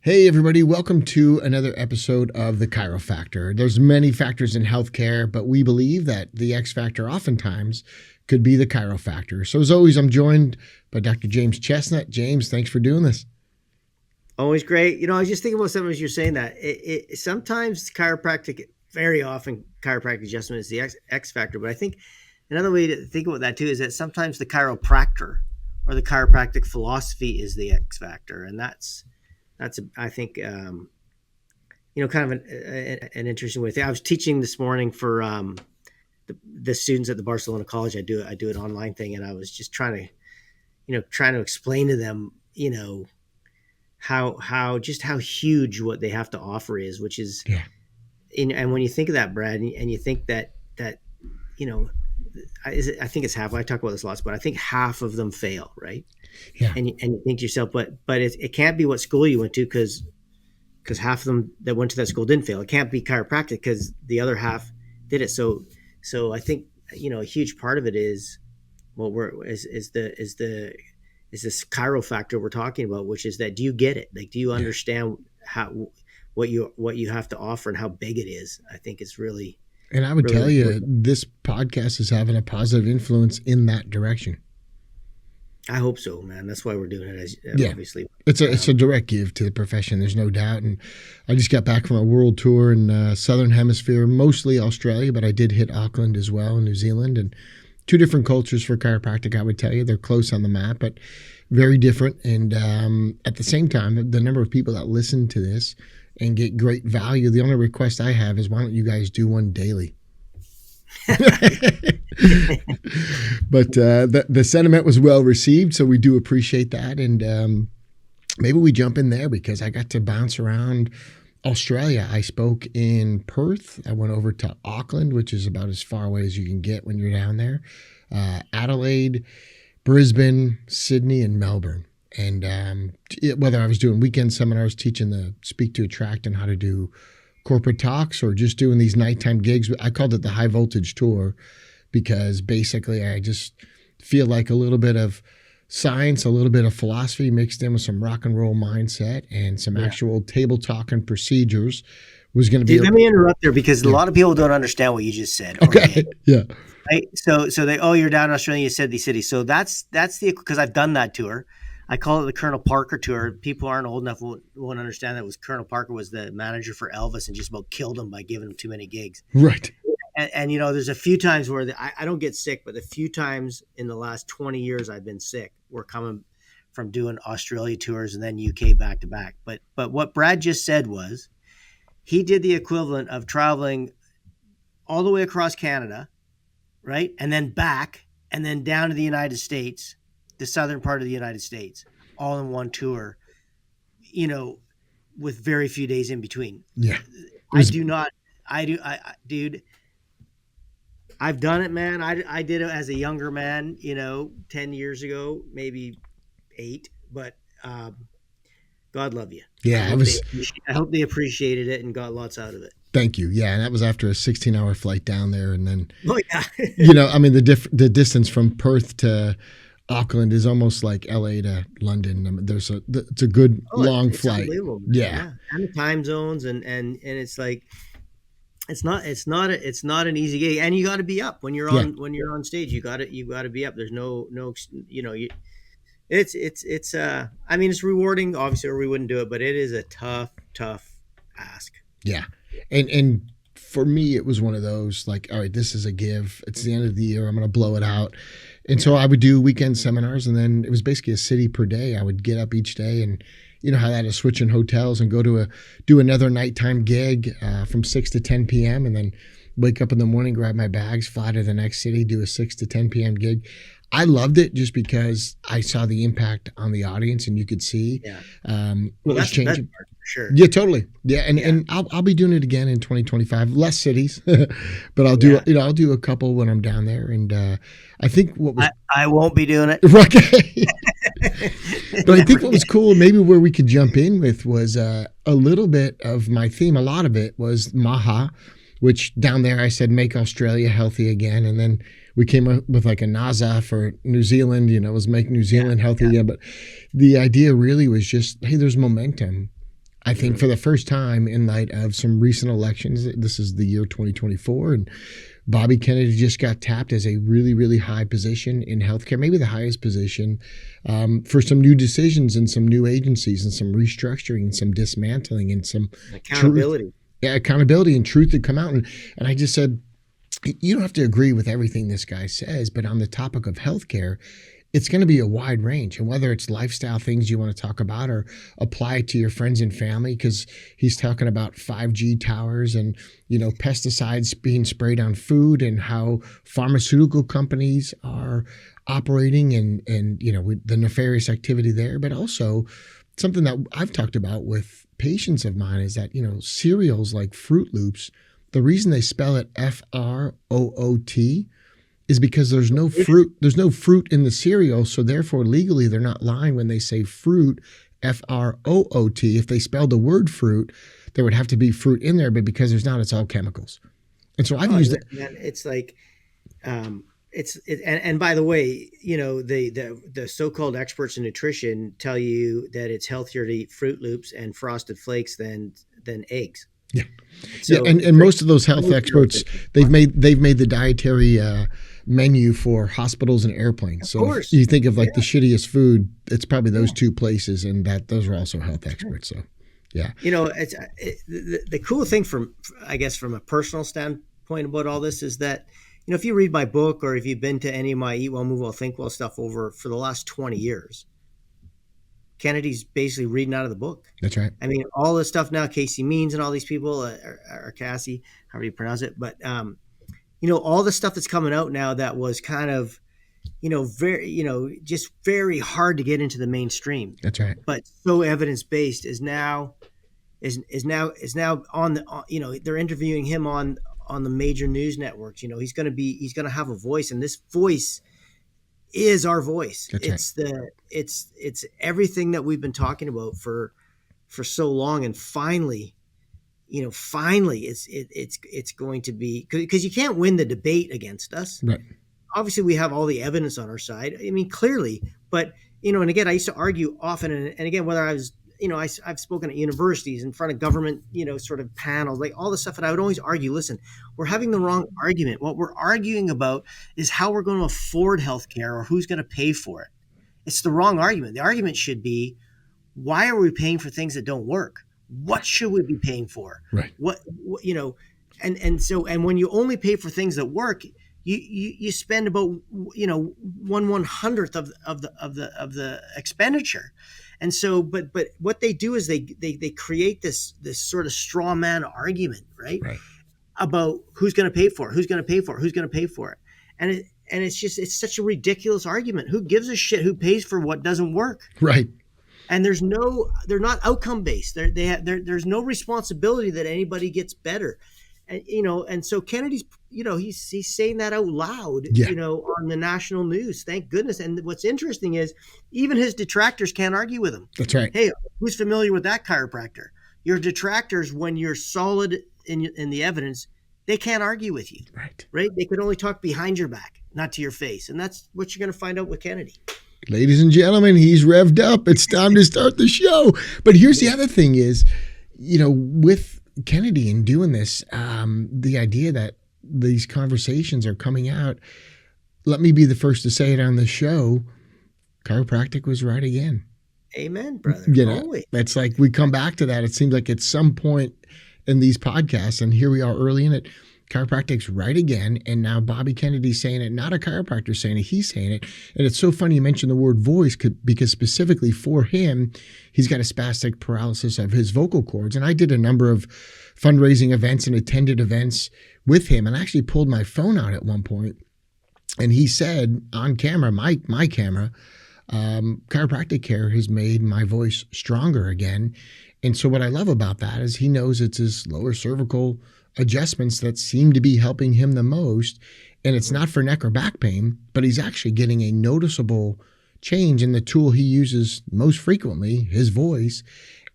Hey everybody, welcome to another episode of the Chiro-Factor. There's many factors in healthcare, but we believe that the X factor oftentimes could be the Chiro-Factor. So as always, I'm joined by Dr. James Chestnut. James, thanks for doing this. Always great. I was just thinking about something as you're saying that. Sometimes chiropractic, very often chiropractic adjustment is the X factor, but I think another way to think about that too is that sometimes the chiropractor or the chiropractic philosophy is the X factor, and that's I think kind of an interesting way. I was teaching this morning for the students at the Barcelona College. I do an online thing, and I was just trying to explain to them how huge what they have to offer is, which is and when you think of that, Brad, and you think that I think it's half. I talk about this lots, but I think half of them fail, right? Yeah. And you think to yourself, but it can't be what school you went to, because half of them that went to that school didn't fail. It can't be chiropractic because the other half did it. So I think a huge part of it is is this Chiro factor we're talking about, which is that do you get it? Like, do you understand what you have to offer and how big it is? I think it's really. And I would tell you, this podcast is having a positive influence in that direction. I hope so, man. That's why we're doing it. Obviously, it's a direct give to the profession. There's no doubt. And I just got back from a world tour in Southern Hemisphere, mostly Australia, but I did hit Auckland as well, and New Zealand, and two different cultures for chiropractic. I would tell you they're close on the map, but very different. And at the same time, the number of people that listen to this and get great value. The only request I have is, why don't you guys do one daily? But the sentiment was well received, so we do appreciate that. And maybe we jump in there because I got to bounce around Australia. I spoke in Perth. I went over to Auckland, which is about as far away as you can get when you're down there. Adelaide, Brisbane, Sydney, and Melbourne. And whether I was doing weekend seminars, teaching the Speak to Attract and how to do corporate talks, or just doing these nighttime gigs, I called it the high voltage tour because basically I just feel like a little bit of science, a little bit of philosophy mixed in with some rock and roll mindset and some actual table talk and procedures was going to be. Let me interrupt there because a lot of people don't understand what you just said. Okay. Yeah. Right. So they, you're down in Australia, you said these cities. So that's because I've done that tour. I call it the Colonel Parker tour. People aren't old enough won't understand that Colonel Parker was the manager for Elvis and just about killed him by giving him too many gigs. Right. And there's a few times where I don't get sick, but the few times in the last 20 years I've been sick, we're coming from doing Australia tours and then UK back to back. But what Brad just said was he did the equivalent of traveling all the way across Canada, right? And then back and then down to the United States, the southern part of the United States, all in one tour, with very few days in between. Yeah. Dude, I've done it, man. I did it as a younger man, 10 years ago, maybe 8, but God love you. Yeah. I hope they appreciated it and got lots out of it. Thank you. Yeah. And that was after a 16-hour flight down there. And then, the distance from Perth to Auckland is almost like LA to London. I mean, it's a good long flight. Yeah. And the time zones and it's like, it's not an easy gig, and you got to be up when you're on stage. You got to be up. There's no it's rewarding, obviously, or we wouldn't do it, but it is a tough ask. Yeah. And for me, it was one of those like, all right, this is a give. It's the end of the year. I'm going to blow it out. And so I would do weekend seminars, and then it was basically a city per day. I would get up each day, and how I had to switch in hotels and go to do another nighttime gig from 6 to 10 p.m. and then wake up in the morning, grab my bags, fly to the next city, do a 6 to 10 p.m. gig. I loved it just because I saw the impact on the audience, and you could see what was changing. That's part, for sure. Yeah, totally. Yeah, and I'll be doing it again in 2025. Less cities, but I'll do I'll do a couple when I'm down there. And I think I won't be doing it. Okay. But I think what was cool, maybe where we could jump in with, was a little bit of my theme. A lot of it was Maha, which down there I said make Australia healthy again, and then we came up with like a NASA for New Zealand, was make New Zealand healthy again. But the idea really was just, hey, there's momentum. I think for the first time in light of some recent elections, this is the year 2024, and Bobby Kennedy just got tapped as a really, really high position in healthcare, maybe the highest position, for some new decisions and some new agencies and some restructuring and some dismantling and some accountability. Accountability and truth to come out. And I just said, you don't have to agree with everything this guy says, but on the topic of healthcare, it's going to be a wide range. And whether it's lifestyle things you want to talk about or apply it to your friends and family, because he's talking about 5G towers and, pesticides being sprayed on food and how pharmaceutical companies are operating and the nefarious activity there. But also something that I've talked about with patients of mine is that, cereals like Fruit Loops, the reason they spell it F-R-O-O-T is because there's no fruit. There's no fruit in the cereal, so therefore legally they're not lying when they say fruit, F-R-O-O-T. If they spelled the word fruit, there would have to be fruit in there, but because there's not, it's all chemicals. And so I've used it. It's like, and by the way, the so-called experts in nutrition tell you that it's healthier to eat Fruit Loops and Frosted Flakes than eggs. Yeah, so, and most of those health experts, they've made the dietary menu for hospitals and airplanes. So if you think of the shittiest food, it's probably those two places, and those are also health experts. So, yeah, it's the cool thing from a personal standpoint about all this is that if you read my book or if you've been to any of my Eat Well, Move Well, Think Well stuff over for the last 20 years. Kennedy's basically reading out of the book. That's right. I mean, all this stuff now, Casey Means and all these people, or Cassie, however you pronounce it. But, all the stuff that's coming out now that was kind of, very, just very hard to get into the mainstream. That's right. But so evidence-based is now on the, they're interviewing him on the major news networks. He's going to have a voice, and this voice is our voice. That's It's everything that we've been talking about for so long, and finally it's going to be, because you can't win the debate against us. Right. Obviously, we have all the evidence on our side. I mean, clearly, but and again, I used to argue often, and again, whether I was I've spoken at universities in front of government, sort of panels, like all this stuff. And I would always argue, listen, we're having the wrong argument. What we're arguing about is how we're going to afford healthcare or who's going to pay for it. It's the wrong argument. The argument should be, why are we paying for things that don't work? What should we be paying for? Right. And when you only pay for things that work, you spend about 1/100th of the expenditure. And so, but what they do is they create this sort of straw man argument, right? About who's going to pay for it, and it's such a ridiculous argument. Who gives a shit who pays for what doesn't work? Right. And they're not outcome based. There's no responsibility that anybody gets better. And and so Kennedy's, he's saying that out loud, on the national news. Thank goodness. And what's interesting is even his detractors can't argue with him. That's right. Hey, who's familiar with that chiropractor? Your detractors, when you're solid in the evidence, they can't argue with you. Right. They can only talk behind your back, not to your face. And that's what you're going to find out with Kennedy. Ladies and gentlemen, he's revved up. It's time to start the show. But here's the other thing is, with Kennedy in doing this, the idea that these conversations are coming out, let me be the first to say it on the show, chiropractic was right again. Amen, brother. Always. It's like we come back to that. It seems like at some point in these podcasts, and here we are early in it, chiropractic's right again. And now Bobby Kennedy's saying it, not a chiropractor saying it, he's saying it. And it's so funny you mentioned the word voice because specifically for him, he's got a spastic paralysis of his vocal cords. And I did a number of fundraising events and attended events with him, and I actually pulled my phone out at one point. And he said on camera, my camera, chiropractic care has made my voice stronger again. And so what I love about that is he knows it's his lower cervical adjustments that seem to be helping him the most. And it's not for neck or back pain, but he's actually getting a noticeable change in the tool he uses most frequently, his voice.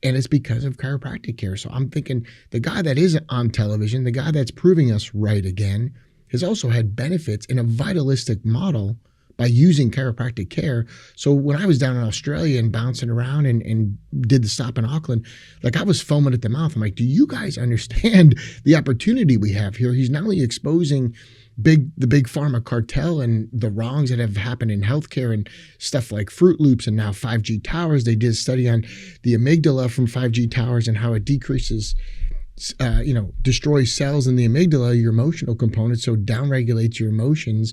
And it's because of chiropractic care. So I'm thinking the guy that is on television, the guy that's proving us right again, has also had benefits in a vitalistic model by using chiropractic care. So when I was down in Australia and bouncing around and did the stop in Auckland, like I was foaming at the mouth. I'm like, do you guys understand the opportunity we have here? He's not only exposing the big pharma cartel and the wrongs that have happened in healthcare and stuff like Fruit Loops and now 5G towers. They did a study on the amygdala from 5G towers and how it decreases, destroys cells in the amygdala, your emotional component, so downregulates your emotions.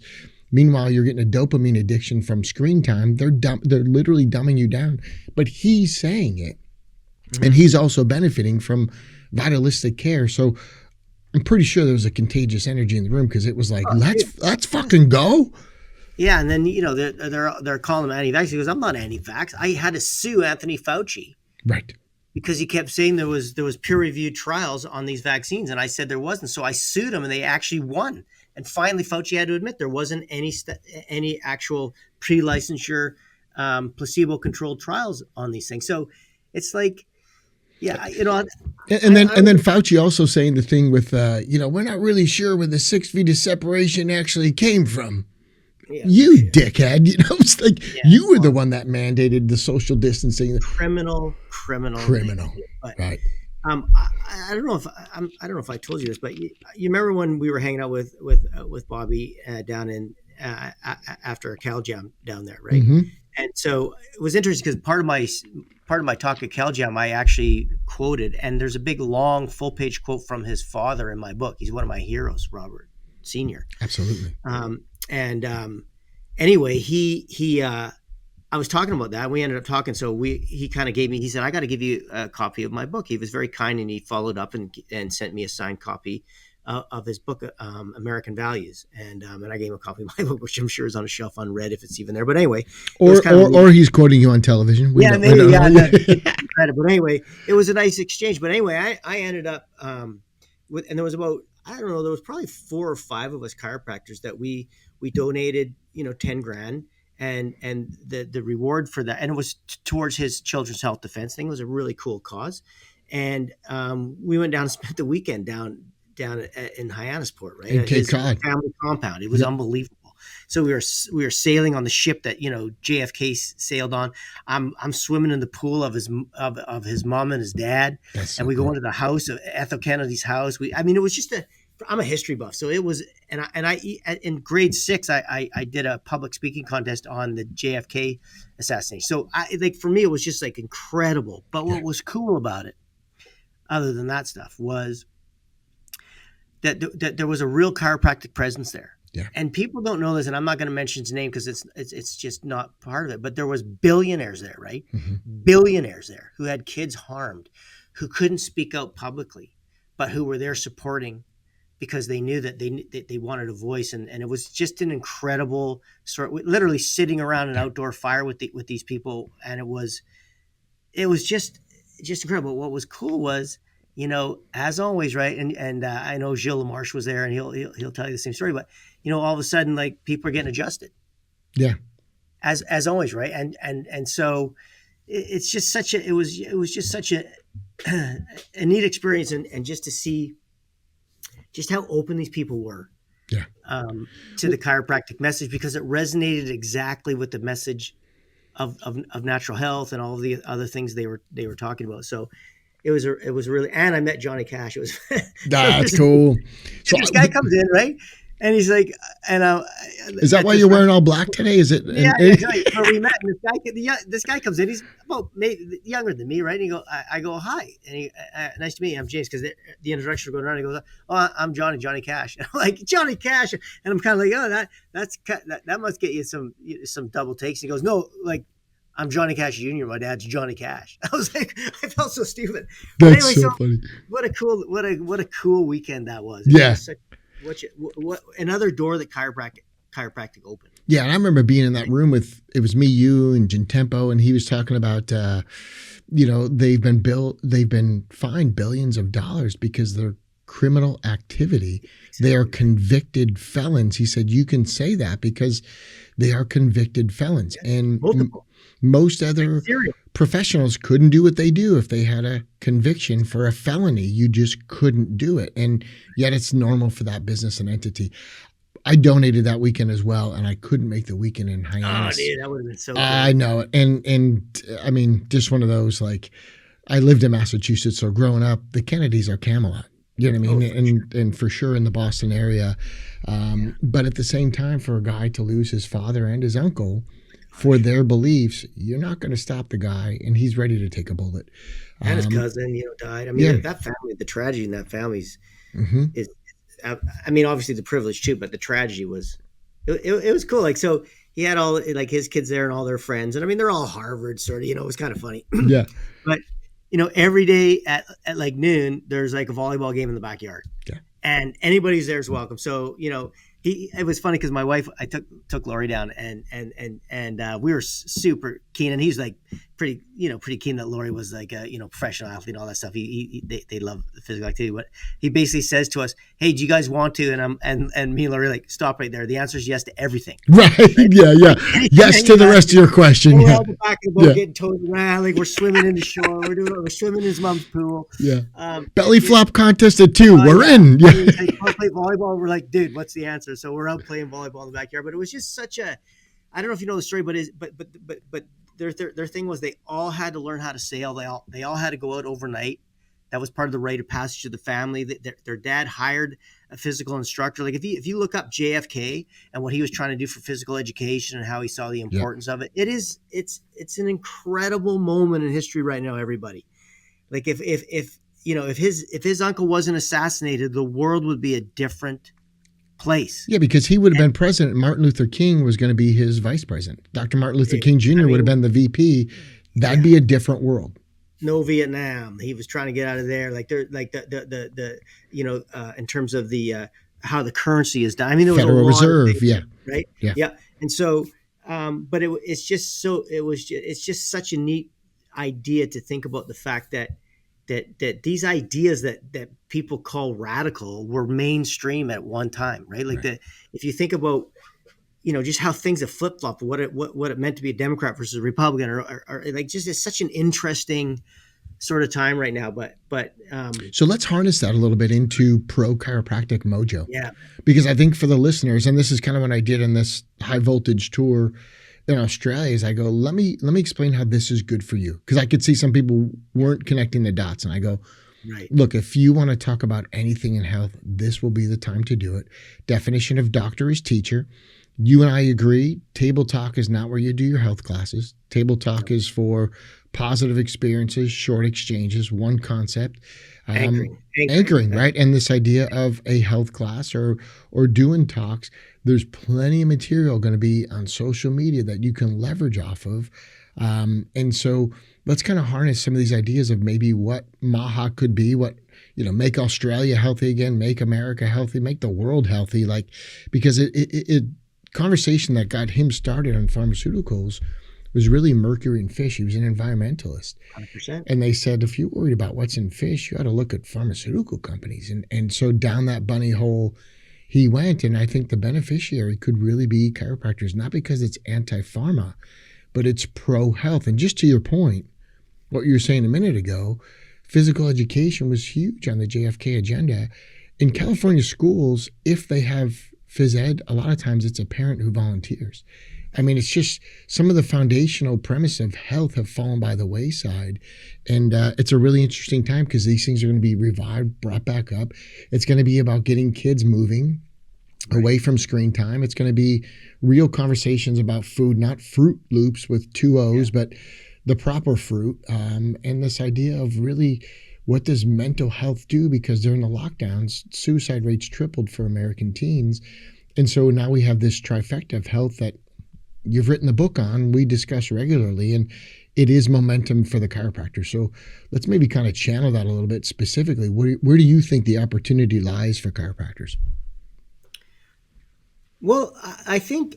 Meanwhile, you're getting a dopamine addiction from screen time. They're literally dumbing you down. But he's saying it. Mm-hmm. And he's also benefiting from vitalistic care. So I'm pretty sure there was a contagious energy in the room because it was like, let's fucking go. Yeah, and then they're calling him anti-vax. He goes, I'm not anti-vax. I had to sue Anthony Fauci, right? Because he kept saying there was peer-reviewed trials on these vaccines, and I said there wasn't. So I sued him, and they actually won. And finally, Fauci had to admit there wasn't any actual pre-licensure placebo-controlled trials on these things. So it's like. Yeah, and then Fauci also saying the thing with, we're not really sure where the 6 feet of separation actually came from. Yeah, dickhead, it's like you were the one that mandated the social distancing. Criminal. But, right. I don't know if I told you this, but you remember when we were hanging out with Bobby down in after a Cal Jam down there, right? Mm-hmm. And so it was interesting because part of my talk at Cal Jam, I actually quoted, and there's a big, long, full-page quote from his father in my book. He's one of my heroes, Robert Sr. Absolutely. Anyway, I was talking about that. We ended up talking. So he kind of gave me. He said, "I got to give you a copy of my book." He was very kind, and he followed up and sent me a signed copy of his book, American Values, and I gave him a copy of my book, which I'm sure is on a shelf unread if it's even there. But anyway, or he's quoting you on television. Maybe. But anyway, it was a nice exchange. But anyway, I ended up and there was about, I don't know, there was probably 4 or 5 of us chiropractors that we donated, $10,000, and the reward for that, and it was towards his children's health defense thing. It was a really cool cause, and we went down and spent the weekend down in Hyannisport, right? In Cape Cod. Family compound. It was unbelievable. So we were sailing on the ship that JFK sailed on. I'm swimming in the pool of his mom and his dad, and we go into the house of Ethel Kennedy's house. It was just I'm a history buff, so it was. And I in grade 6, I did a public speaking contest on the JFK assassination. So for me, it was just like incredible. But what was cool about it, other than that stuff, was that there was a real chiropractic presence there. Yeah. And people don't know this, and I'm not going to mention his name because it's just not part of it. But there was billionaires there, right? Mm-hmm. Billionaires there who had kids harmed, who couldn't speak out publicly, but who were there supporting because they knew that they wanted a voice. And it was just an incredible sort. Literally sitting around an outdoor fire with these people, and it was just incredible. What was cool was, as always, right? And I know Gilles LaMarche was there, and he'll tell you the same story. But all of a sudden, like, people are getting adjusted. Yeah. As always, right? And so it's just it was just such a neat experience, and just to see just how open these people were. Yeah. To the chiropractic message, because it resonated exactly with the message of natural health and all of the other things they were talking about. So it was really, and I met Johnny Cash. It was that's cool. So this guy comes in, right? And he's like, is that why you're wearing all black today? Is it? Yeah, exactly. So we met, and this guy comes in. He's about maybe younger than me, right? And I go, hi, and he, nice to meet you. I'm James, because the introduction was going around. He goes, oh, I'm Johnny Cash. And I'm like, Johnny Cash, and I'm kind of like, oh, that must get you some double takes. And he goes, no, like, I'm Johnny Cash Jr. My dad's Johnny Cash. I was like, I felt so stupid. That's anyway, so funny. What a cool weekend that was. Yeah. What another door that chiropractic opened. Yeah, and I remember being in that room it was me, you, and Gentempo, and he was talking about, they've been fined billions of dollars because they're criminal activity. Exactly. They are convicted felons. He said you can say that because they are convicted felons, and most other professionals couldn't do what they do if they had a conviction for a felony. You just couldn't do it. And yet it's normal for that business and entity. I donated that weekend as well, and I couldn't make the weekend in Oh, Hyannis. dude, that would have been so I cool. know, and I mean, just one of those like I lived in Massachusetts, so growing up, the Kennedys are Camelot. You know what I Oh, mean? for sure. And for sure in the Boston area. Yeah. But at the same time, for a guy to lose his father and his uncle For for sure. their beliefs, you're not going to stop the guy, and he's ready to take a bullet. And his Um, cousin, died. I mean, yeah. that family, the tragedy in that family Hmm. is I mean, obviously the privilege too, but the tragedy was it was cool. Like, so he had all like his kids there and all their friends, and I mean they're all Harvard sort of. It was kind of funny, Yeah. but every day at like noon there's like a volleyball game in the backyard, Yeah. and anybody who's there is welcome. So it was funny because my wife, I took Lori down, and we were super keen, and he's like pretty keen that Lori was like a professional athlete and all that stuff. They love the physical activity, but he basically says to us, "Hey, do you guys want to?" And me and Lori like stop right there. The answer is yes to everything. Right. Right? Yeah. Yeah. Like anything Yes that to you the guys rest of your question. we're Yeah. all in the back of the boat Yeah. getting towed around, like we're swimming in the shore. We're swimming in his mom's pool. Yeah. It, Belly it, flop contest at 2. Oh We're yeah. in. I Yeah. mean, like, want to play volleyball? We're like, dude, what's the answer? So we're out playing volleyball in the backyard. But it was just such a, I don't know if you know the story, but their thing was they all had to learn how to sail. They all had to go out overnight. That was part of the rite of passage of the family. Their dad hired a physical instructor. Like if you look up JFK and what he was trying to do for physical education and how he saw the Yeah. importance of it, it's an incredible moment in history right now. Everybody, like if his uncle wasn't assassinated, the world would be a different place. Yeah, because he would have And been president. Martin Luther King was going to be his vice president. Dr. Martin Luther King I Jr. would have mean, been the VP. That'd yeah, be a different world. no Vietnam. He was trying to get out of there. Like they're like in terms of the how the currency is done. I mean, there was a Federal lot of Reserve. things, Yeah. right? Yeah. Yeah, and so, but it's just such a neat idea to think about the fact that these ideas that people call radical were mainstream at one time, right? Like Right. if you think about just how things have flip flopped, what it meant to be a Democrat versus a Republican, or like just it's such an interesting sort of time right now. But So let's harness that a little bit into pro chiropractic mojo. yeah, Because I think for the listeners, and this is kind of what I did in this high voltage tour in Australia, is I go, let me explain how this is good for you. Because I could see some people weren't connecting the dots. And I go, right, look, if you want to talk about anything in health, this will be the time to do it. Definition of doctor is teacher. You and I agree, table talk is not where you do your health classes. Table talk is for positive experiences, short exchanges, one concept. Anchoring, That, right? And this idea of a health class or doing talks, there's plenty of material going to be on social media that you can leverage off of. And so let's kind of harness some of these ideas of maybe what Maha could be, what make Australia healthy again, make America healthy, make the world healthy. Like, because it conversation that got him started on pharmaceuticals was really mercury in fish. He was an environmentalist. 100%. And they said, if you're worried about what's in fish, you ought to look at pharmaceutical companies. And so down that bunny hole he went. And I think the beneficiary could really be chiropractors, not because it's anti-pharma, but it's pro-health. And just to your point, what you were saying a minute ago, physical education was huge on the JFK agenda. In California schools, if they have phys ed, a lot of times it's a parent who volunteers. I mean, it's just some of the foundational premise of health have fallen by the wayside. And it's a really interesting time because these things are going to be revived, brought back up. It's going to be about getting kids moving away from screen time. It's going to be real conversations about food, not Fruit Loops with 2 O's, but the proper fruit. And this idea of really what does mental health do? Because during the lockdowns, suicide rates tripled for American teens. And so now we have this trifecta of health that you've written the book on, we discuss regularly, and it is momentum for the chiropractor. So let's maybe kind of channel that a little bit specifically. Where do you think the opportunity lies for chiropractors? Well, I think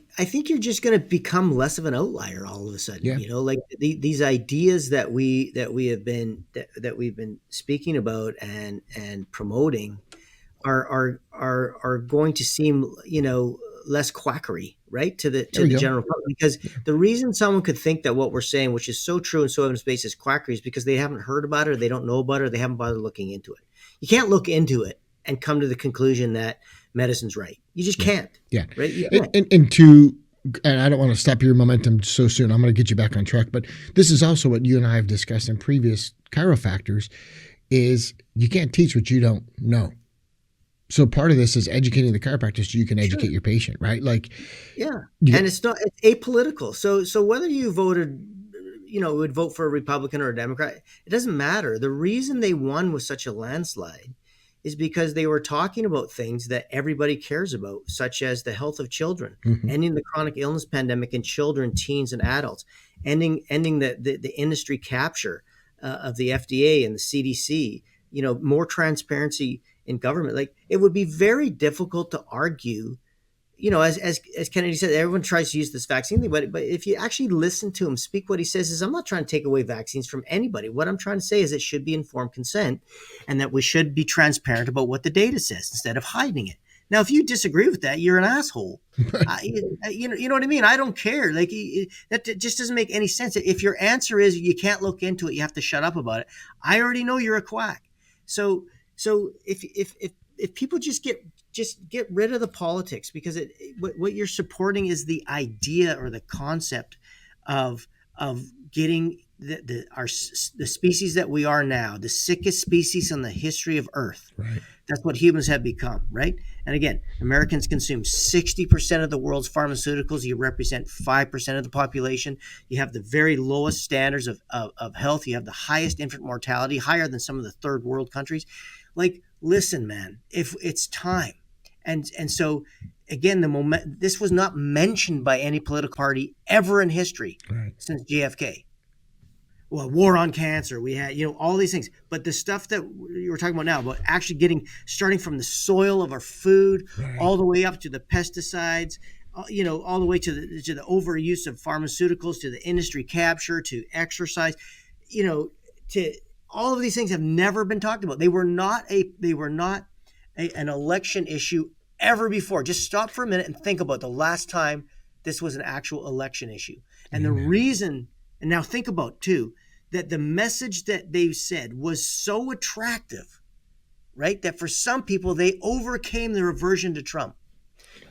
you're just going to become less of an outlier all of a sudden. Yeah. Like these ideas that we've been speaking about and promoting are going to seem less quackery, right, to There the we go. general public, because the reason someone could think that what we're saying, which is so true and so evidence-based, is quackery, is because they haven't heard about it, or they don't know about it, or they haven't bothered looking into it. You can't look into it and come to the conclusion that medicine's right. You just can't. Yeah. Right. You And, can't. and I don't want to stop your momentum so soon. I'm going to get you back on track. But this is also what you and I have discussed in previous Chiro-Factors is you can't teach what you don't know. So part of this is educating the chiropractor so you can educate your patient, right? Like, Yeah. And it's apolitical. So whether you would vote for a Republican or a Democrat, it doesn't matter. The reason they won with such a landslide is because they were talking about things that everybody cares about, such as the health of children, ending the chronic illness pandemic in children, teens, and adults, ending the industry capture of the FDA and the CDC, more transparency in government. Like, it would be very difficult to argue, as Kennedy said, everyone tries to use this vaccine thing, but if you actually listen to him speak, what he says is, I'm not trying to take away vaccines from anybody. What I'm trying to say is it should be informed consent and that we should be transparent about what the data says instead of hiding it. Now, if you disagree with that, you're an asshole. You know what I mean? I don't care. Like, that just doesn't make any sense. If your answer is you can't look into it, you have to shut up about it, I already know you're a quack. So if people just get rid of the politics, because what you're supporting is the idea or the concept of getting the species that we are now, the sickest species in the history of Earth. right. That's what humans have become, right? And again, Americans consume 60% of the world's pharmaceuticals. You represent 5% of the population. You have the very lowest standards of health. You have the highest infant mortality, higher than some of the third world countries. Like, listen, man, if it's time. And so again, this was not mentioned by any political party ever in history since JFK. Well, war on cancer, we had, all these things. But the stuff that you were talking about now, about actually starting from the soil of our food, all the way up to the pesticides, all the way to the overuse of pharmaceuticals, to the industry capture, to exercise, to all of these things have never been talked about. They were not an election issue ever before. Just stop for a minute and think about the last time this was an actual election issue. And the reason, and now think about too, that the message that they said was so attractive, right? That for some people, they overcame their aversion to Trump.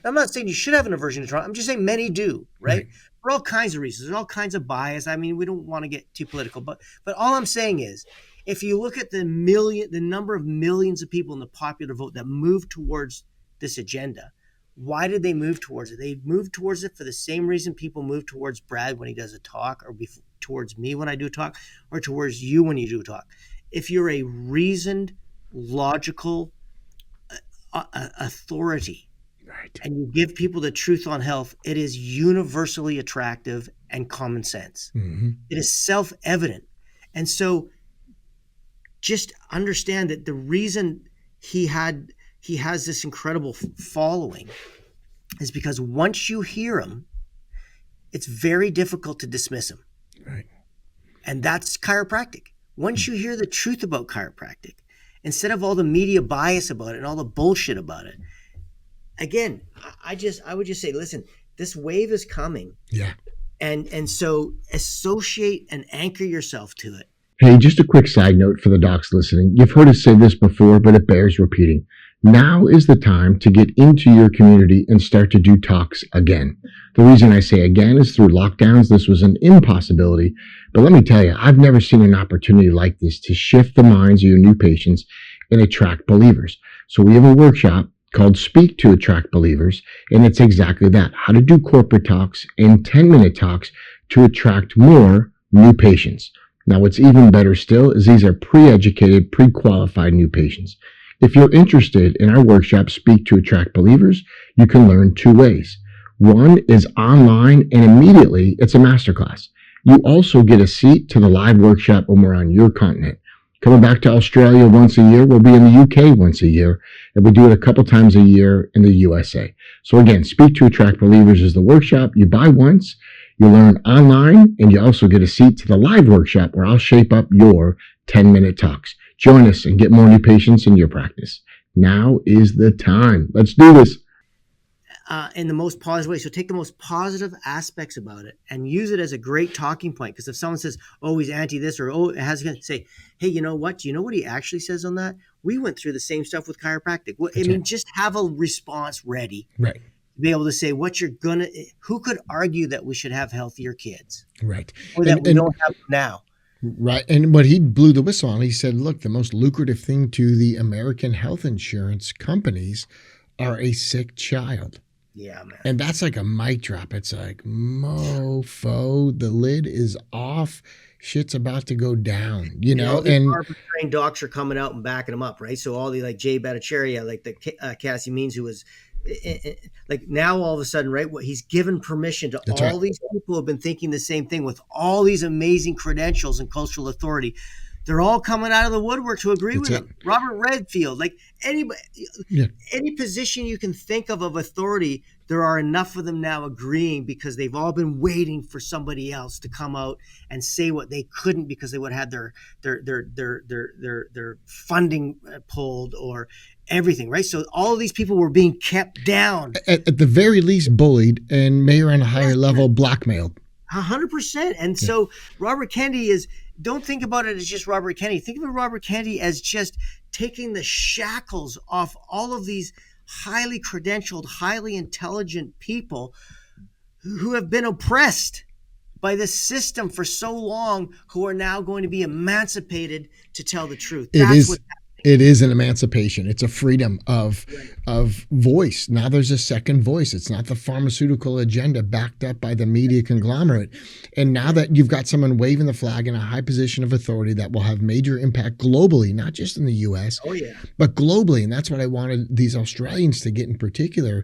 I'm not saying you should have an aversion to Trump. I'm just saying many do, right? For all kinds of reasons. There's all kinds of bias. I mean, we don't want to get too political, but all I'm saying is, if you look at the number of millions of people in the popular vote that moved towards this agenda, why did they move towards it? They moved towards it for the same reason people move towards Brad when he does a talk, or towards me when I do a talk, or towards you when you do a talk. If you're a reasoned, logical authority, and you give people the truth on health, it is universally attractive and common sense. It is self-evident. And so just understand that the reason he has this incredible following is because once you hear him, it's very difficult to dismiss him. Right. And that's chiropractic. Once you hear the truth about chiropractic, instead of all the media bias about it and all the bullshit about it, again, I would just say, listen, this wave is coming. Yeah. And so associate and anchor yourself to it. Hey, just a quick side note for the docs listening. You've heard us say this before, but it bears repeating. Now is the time to get into your community and start to do talks again. The reason I say again is through lockdowns, this was an impossibility. But let me tell you, I've never seen an opportunity like this to shift the minds of your new patients and attract believers. So we have a workshop called Speak to Attract Believers, and it's exactly that, how to do corporate talks and 10-minute talks to attract more new patients. Now, what's even better still is these are pre-educated, pre-qualified new patients. If you're interested in our workshop, Speak to Attract Believers, you can learn two ways. One is online, and immediately it's a masterclass. You also get a seat to the live workshop when we're on your continent. Coming back to Australia once a year, we'll be in the UK once a year, and we do it a couple times a year in the USA. So again, Speak to Attract Believers is the workshop. You buy once, you learn online, and you also get a seat to the live workshop where I'll shape up your 10-minute talks. Join us and get more new patients in your practice. Now is the time. Let's do this. in the most positive way. So take the most positive aspects about it and use it as a great talking point. Because if someone says, "Oh, he's anti this," or "Oh, it has," going to say, "Hey, you know what? Do you know what he actually says on that? We went through the same stuff with chiropractic." Well, I mean, just have a response ready. Right. Be able to say what you're gonna. Who could argue that we should have healthier kids, Right. or that we don't have them now? Right. And what he blew the whistle on, he said, look, the most lucrative thing to the American health insurance companies are a sick child. Yeah, man. And that's like a mic drop. It's like, mofo, the lid is off. Shit's about to go down, you know? And trained docs are coming out and backing them up, right? So all the like Jay Bhattacharya, like the Cassie Means, who was like now all of a sudden, right? What he's given permission to That's all right. these people who have been thinking the same thing with all these amazing credentials and cultural authority. They're all coming out of the woodwork to agree with him. Robert Redfield, like anybody, any position you can think of authority, there are enough of them now agreeing because they've all been waiting for somebody else to come out and say what they couldn't because they would have had their funding pulled or everything, right? So all of these people were being kept down. At the very least bullied, and maybe on a higher level blackmailed. 100%. And so Robert Kennedy don't think about it as just Robert Kennedy. Think of Robert Kennedy as just taking the shackles off all of these highly credentialed, highly intelligent people who have been oppressed by the system for so long, who are now going to be emancipated to tell the truth. It is an emancipation. It's a freedom of voice. Now there's a second voice. It's not the pharmaceutical agenda backed up by the media conglomerate. And now that you've got someone waving the flag in a high position of authority that will have major impact globally, not just in the US, but globally. And that's what I wanted these Australians to get in particular.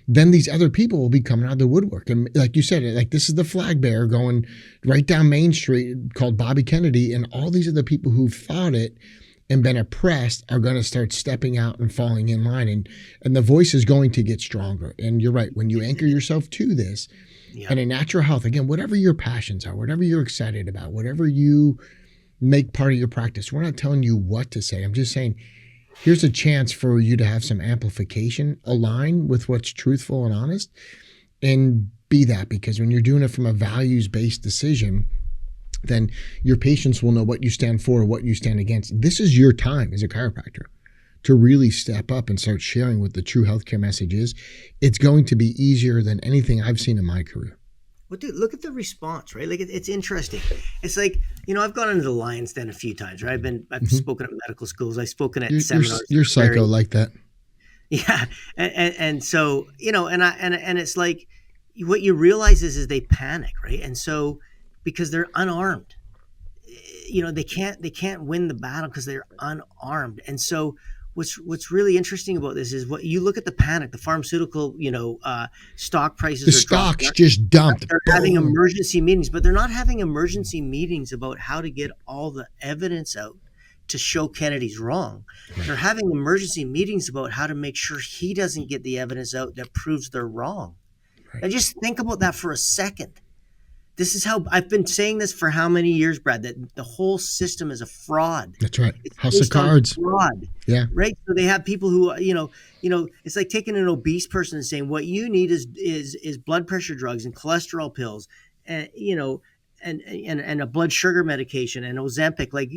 Then these other people will be coming out of the woodwork. And like you said, like this is the flag bearer going right down Main Street called Bobby Kennedy. And all these other people who've thought it and been oppressed are going to start stepping out and falling in line. And the voice is going to get stronger. And you're right. When you anchor yourself to this and in natural health, again, whatever your passions are, whatever you're excited about, whatever you make part of your practice, we're not telling you what to say. I'm just saying, here's a chance for you to have some amplification, align with what's truthful and honest, and be that. Because when you're doing it from a values-based decision, then your patients will know what you stand for, what you stand against. This is your time as a chiropractor to really step up and start sharing what the true healthcare message is. It's going to be easier than anything I've seen in my career. Well, dude, look at the response, right? Like it's interesting. It's like, I've gone into the Lion's Den a few times, right? I've spoken at medical schools. I've spoken at seminars. You're psycho like that. Yeah. And so, and it's like, what you realize is they panic, right? And so, because they're unarmed, they can't win the battle because they're unarmed. And so what's really interesting about this is what you look at the panic, the pharmaceutical, stock prices. The stocks just dumped. They're having emergency meetings, but they're not having emergency meetings about how to get all the evidence out to show Kennedy's wrong. Right. They're having emergency meetings about how to make sure he doesn't get the evidence out that proves they're wrong. Right. Now just think about that for a second. This is how I've been saying this for how many years, Brad, that the whole system is a fraud. That's right. House of cards. Fraud. Yeah. Right. So they have people who, it's like taking an obese person and saying what you need is blood pressure drugs and cholesterol pills and, and a blood sugar medication and Ozempic. Like,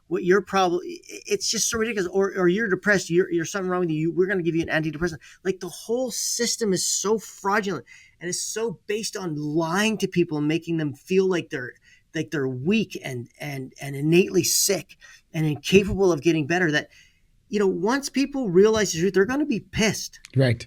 what your problem, it's just so ridiculous. Or you're depressed. You're something wrong with you. We're going to give you an antidepressant. Like the whole system is so fraudulent. And it's so based on lying to people and making them feel like they're weak and innately sick and incapable of getting better. That, once people realize the truth, they're going to be pissed. Right.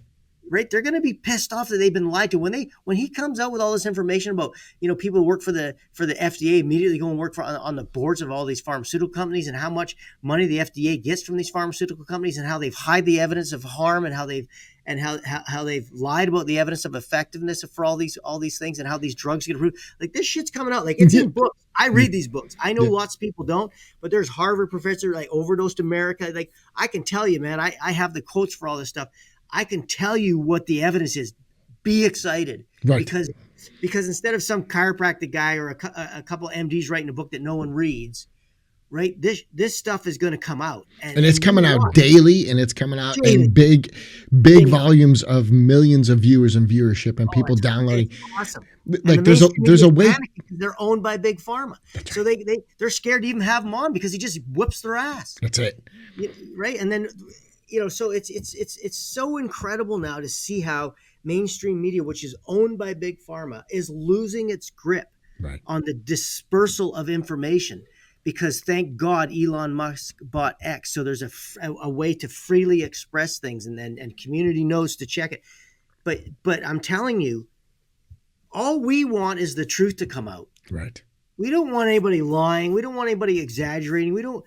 They're going to be pissed off that they've been lied to. When he comes out with all this information about, people who work for the FDA immediately go and work on the boards of all these pharmaceutical companies and how much money the FDA gets from these pharmaceutical companies and how they've hide the evidence of harm and how they've lied about the evidence of effectiveness for all these things and how these drugs get approved. Like this shit's coming out. Like it's in books. I read these books. I know lots of people don't, but there's Harvard professor like Overdosed America. Like I can tell you, man, I have the quotes for all this stuff. I can tell you what the evidence is. Be excited, right? Because instead of some chiropractic guy or a couple MDs writing a book that no one reads, right? This stuff is going to come out, And it's and you coming out watch daily, and it's coming out daily. in big volumes of millions of viewers and viewership and Oh, people downloading. it's awesome. And the Like there's mainstream a media is way. panicking because they're owned by big pharma, That's so right. they're scared to even have them on because he just whoops their ass, That's it. right? And then so it's so incredible now to see how mainstream media, which is owned by big pharma, is losing its grip Right. on the dispersal of information. Because thank God Elon Musk bought X, so there's a way to freely express things, and community knows to check it. But I'm telling you, all we want is the truth to come out. Right. We don't want anybody lying. We don't want anybody exaggerating. We don't,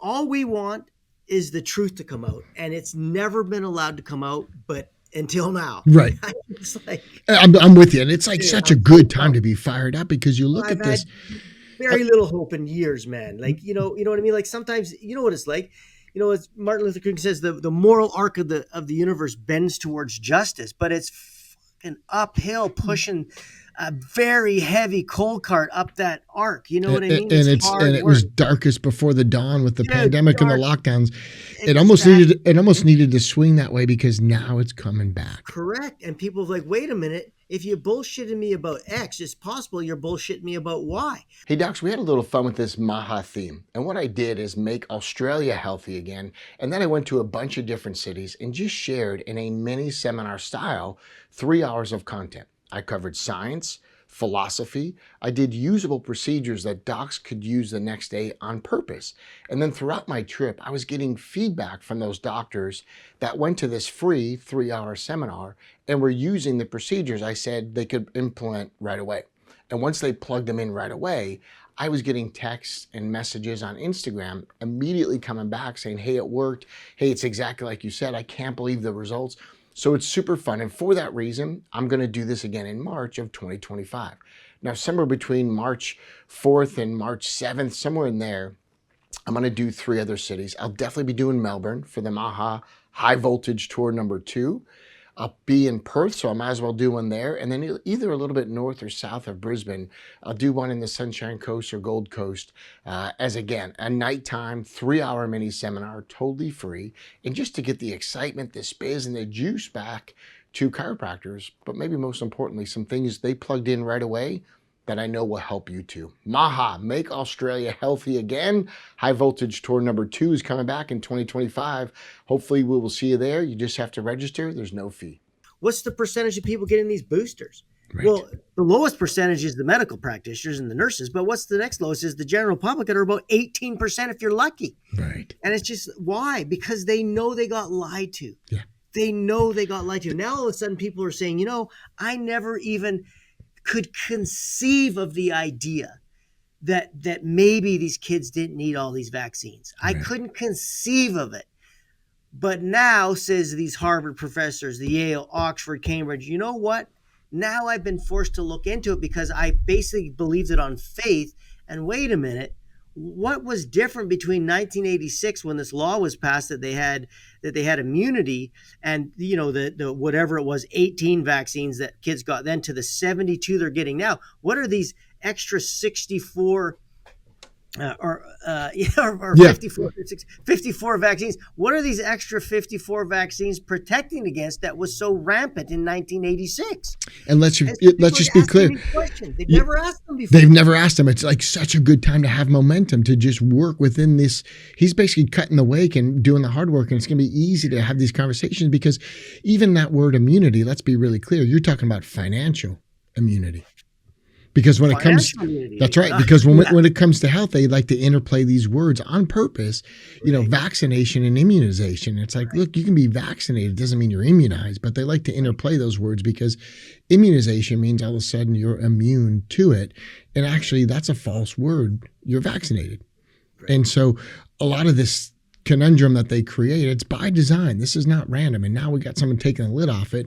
all we want is the truth to come out. And it's never been allowed to come out, but until now. Right. It's like, I'm with you. And it's like such a I'm good so time to be fired up because you look I've at this. had very little hope in years, man. Like, you know what I mean? Like sometimes, you know what it's like? As Martin Luther King says, the moral arc of the universe bends towards justice, but it's fucking uphill pushing a very heavy coal cart up that arc. You know what I mean? And It's hard it work. was darkest before the dawn with the Dude, pandemic and the dark. lockdowns. It Exactly. almost needed to swing that way because now it's coming back. Correct. And people are like, wait a minute. If you bullshitted me about X, it's possible you're bullshitting me about Y. Hey docs, we had a little fun with this Maha theme. And what I did is make Australia healthy again. And then I went to a bunch of different cities and just shared in a mini seminar style 3 hours of content. I covered science, philosophy. I did usable procedures that docs could use the next day on purpose. And then throughout my trip, I was getting feedback from those doctors that went to this free 3-hour seminar and were using the procedures I said they could implement right away. And once they plugged them in right away, I was getting texts and messages on Instagram immediately coming back saying, hey, it worked. Hey, it's exactly like you said. I can't believe the results. So it's super fun. And for that reason, I'm going to do this again in March of 2025. Now, somewhere between March 4th and March 7th, somewhere in there, I'm going to do 3 other cities. I'll definitely be doing Melbourne for the Maha High Voltage Tour number 2. I'll be in Perth, so I might as well do one there. And then either a little bit north or south of Brisbane, I'll do one in the Sunshine Coast or Gold Coast as, again, a nighttime 3-hour mini seminar, totally free. And just to get the excitement, the spiz, and the juice back to chiropractors, but maybe most importantly, some things they plugged in right away that I know will help you too. Maha, Make Australia Healthy Again. High Voltage Tour number 2 is coming back in 2025. Hopefully we will see you there. You just have to register. There's no fee. What's the percentage of people getting these boosters? Right. Well, the lowest percentage is the medical practitioners and the nurses, but what's the next lowest is the general public, that are about 18% if you're lucky. Right. And it's just, why? Because they know they got lied to. Yeah. They know they got lied to. Now all of a sudden people are saying, I never even could conceive of the idea that maybe these kids didn't need all these vaccines. Right. I couldn't conceive of it. But now, says these Harvard professors, the Yale, Oxford, Cambridge, you know what? Now I've been forced to look into it because I basically believed it on faith. And wait a minute, what was different between 1986 when this law was passed that they had immunity, and the whatever it was, 18 vaccines that kids got then, to the 72 they're getting now? What are these extra 64 or 54 vaccines? What are these extra 54 vaccines protecting against that was so rampant in 1986? And let's just be clear. They've never asked them before. They've never asked them. It's like such a good time to have momentum, to just work within this. He's basically cutting the wake and doing the hard work, and it's going to be easy to have these conversations, because even that word immunity, let's be really clear, you're talking about financial immunity. Because when it comes, that's right. Because when it comes to health, they like to interplay these words on purpose. Vaccination and immunization. It's like, look, you can be vaccinated, doesn't mean you're immunized, but they like to interplay those words, because immunization means all of a sudden you're immune to it, and actually that's a false word. You're vaccinated, and so a lot of this conundrum that they create, it's by design. This is not random. And now we got someone taking the lid off it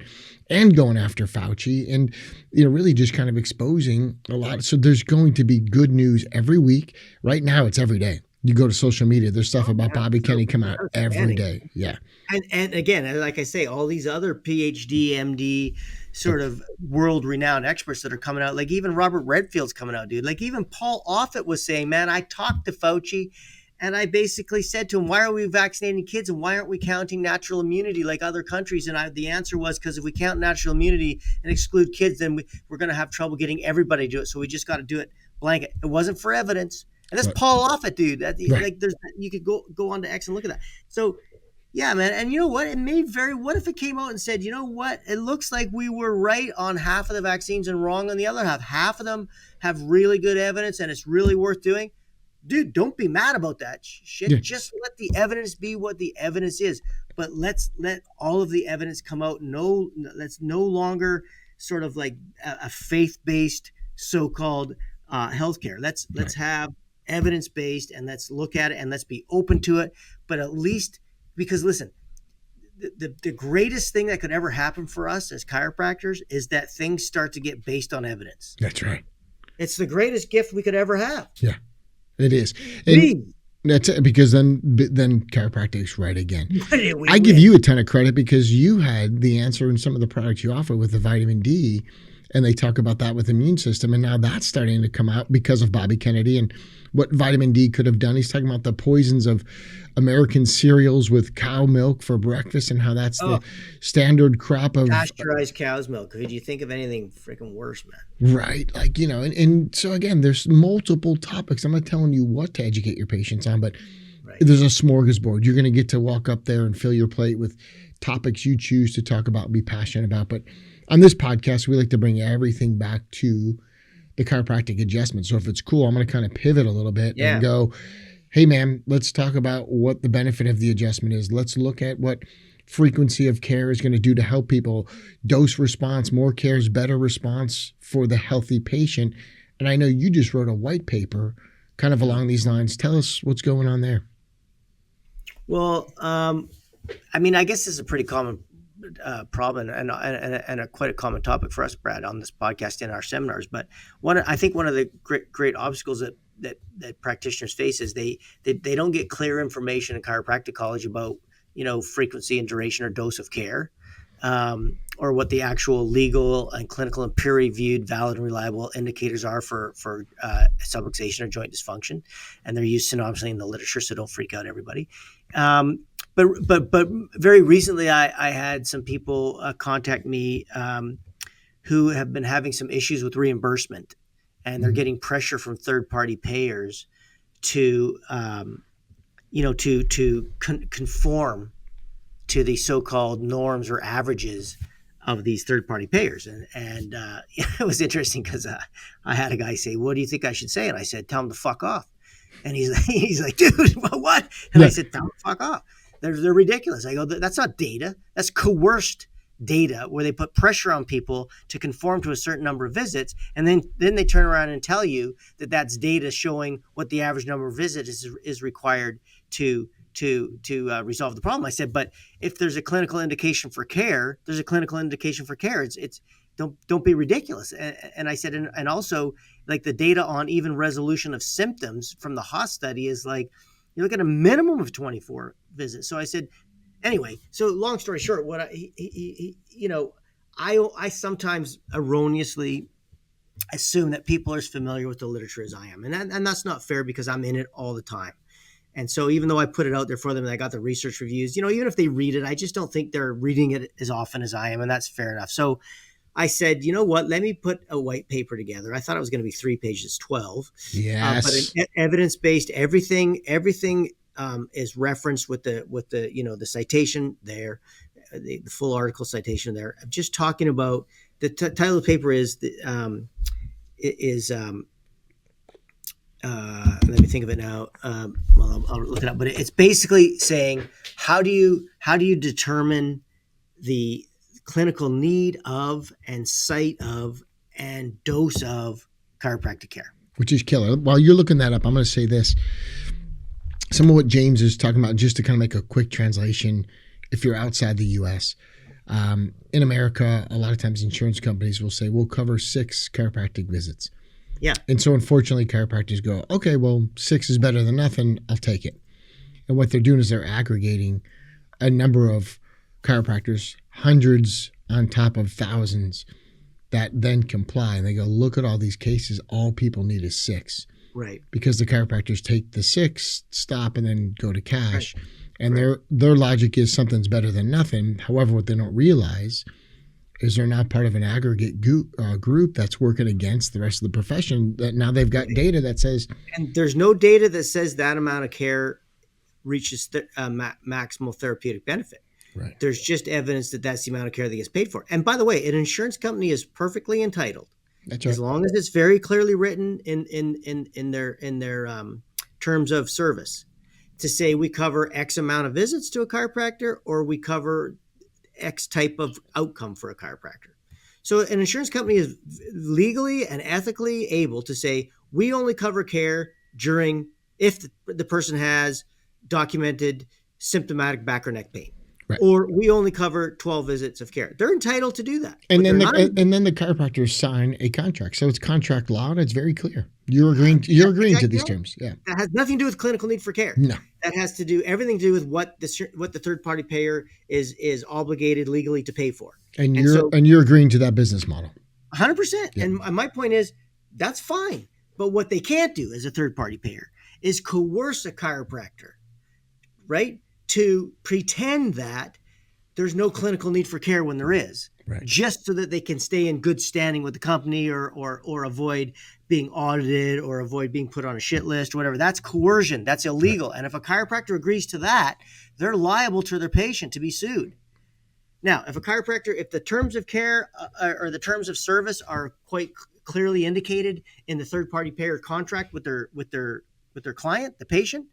and going after Fauci, and really just kind of exposing a lot. So there's going to be good news every week. Right now it's every day. You go to social media, there's stuff about Bobby Kennedy come out every day. Yeah. And again, like I say, all these other PhD, MD, sort of world renowned experts that are coming out. Like even Robert Redfield's coming out, dude. Like even Paul Offit was saying, man, I talked to Fauci and I basically said to him, why are we vaccinating kids and why aren't we counting natural immunity like other countries? And the answer was because if we count natural immunity and exclude kids, then we're going to have trouble getting everybody to do it. So we just got to do it blanket. It wasn't for evidence. And that's Paul Offit, dude. Like you could go on to X and look at that. So yeah, man. And you know what? What if it came out and said, you know what? It looks like we were right on half of the vaccines and wrong on the other half. Half of them have really good evidence and it's really worth doing. Dude, don't be mad about that shit. Yeah. Just let the evidence be what the evidence is. But let's let all of the evidence come out. Let's no longer sort of like a faith-based so-called healthcare. Let's have evidence-based and let's look at it and let's be open to it. But at least, because listen, the greatest thing that could ever happen for us as chiropractors is that things start to get based on evidence. That's right. It's the greatest gift we could ever have. Yeah, it is. And that's it, because then chiropractic's right again. I give you a ton of credit because you had the answer in some of the products you offer with the vitamin D, and they talk about that with the immune system, and now that's starting to come out because of Bobby Kennedy and what vitamin D could have done. He's talking about the poisons of American cereals with cow milk for breakfast and how that's the standard crop of pasteurized cow's milk. Could you think of anything freaking worse, man? Right. Like, you know, and so again, there's multiple topics. I'm not telling you what to educate your patients on, but there's a smorgasbord. You're going to get to walk up there and fill your plate with topics you choose to talk about and be passionate about. But on this podcast, we like to bring everything back to the chiropractic adjustment. So if it's cool, I'm going to kind of pivot a little bit and go, hey, man, let's talk about what the benefit of the adjustment is. Let's look at what frequency of care is going to do to help people. Dose response, more care is better response for the healthy patient. And I know you just wrote a white paper kind of along these lines. Tell us what's going on there. Well, I mean, I guess this is a pretty common problem and a quite a common topic for us, Brad, on this podcast in our seminars. But I think one of the great obstacles that practitioners face is they don't get clear information in chiropractic college about, you know, frequency and duration or dose of care, or what the actual legal and clinical and peer-reviewed valid and reliable indicators are for subluxation or joint dysfunction, and they're used synonymously in the literature. So don't freak out, everybody. But very recently, I had some people contact me who have been having some issues with reimbursement, and they're getting pressure from third-party payers to conform to the so-called norms or averages of these third-party payers. And it was interesting because I had a guy say, "What do you think I should say?" And I said, "Tell him to fuck off." And he's like, "Dude, what?" And I said, "Tell him to fuck off. They're ridiculous." I go, "That's not data. That's coerced data where they put pressure on people to conform to a certain number of visits, and then they turn around and tell you that that's data showing what the average number of visits is required to resolve the problem." I said, "But if there's a clinical indication for care, there's a clinical indication for care. It's don't be ridiculous." And I said, and also, like, the data on even resolution of symptoms from the Haas study is like, you look at a minimum of 24 visits. So I said, anyway, so long story short, what I sometimes erroneously assume that people are as familiar with the literature as I am. And that's not fair because I'm in it all the time. And so even though I put it out there for them and I got the research reviews, you know, even if they read it, I just don't think they're reading it as often as I am. And that's fair enough. So I said, you know what, let me put a white paper together. I thought it was going to be 3 pages, 12. Yes. But evidence-based, everything is referenced with the you know, the citation there, the full article citation there. I'm just talking about the title of the paper let me think of it now. Well, I'll look it up, but it's basically saying, how do you determine the clinical need of and site of and dose of chiropractic care? Which is killer. While you're looking that up, I'm going to say this. Some of what James is talking about, just to kind of make a quick translation, if you're outside the U.S., in America, a lot of times insurance companies will say, we'll cover 6 chiropractic visits. Yeah. And so unfortunately, chiropractors go, okay, well, 6 is better than nothing. I'll take it. And what they're doing is they're aggregating a number of chiropractors hundreds on top of thousands that then comply. And they go, look at all these cases. All people need is 6. Right. Because the chiropractors take the 6, stop, and then go to cash. Right. And their logic is something's better than nothing. However, what they don't realize is they're not part of an aggregate group that's working against the rest of the profession. That now they've got data that says, and there's no data that says that amount of care reaches maximal therapeutic benefit. right. There's just evidence that that's the amount of care that gets paid for. And by the way, an insurance company is perfectly entitled, That's right. as long as it's very clearly written in their terms of service, to say we cover X amount of visits to a chiropractor, or we cover X type of outcome for a chiropractor. So an insurance company is legally and ethically able to say, we only cover care during if the person has documented symptomatic back or neck pain. Right. Or we only cover 12 visits of care. They're entitled to do that. And then the chiropractors sign a contract. So it's contract law and it's very clear. You're agreeing to these terms. Yeah. That has nothing to do with clinical need for care. No. That has to do everything to do with what the third party payer is obligated legally to pay for. And you're agreeing to that business model. 100%. Yeah. And my point is, that's fine. But what they can't do as a third party payer is coerce a chiropractor, right, to pretend that there's no clinical need for care when there is, right, just so that they can stay in good standing with the company or avoid being audited or avoid being put on a shit list or whatever. That's coercion. That's illegal. Right. And if a chiropractor agrees to that, they're liable to their patient to be sued. Now, if the terms of care or the terms of service are quite clearly indicated in the third-party payer contract with their client, the patient,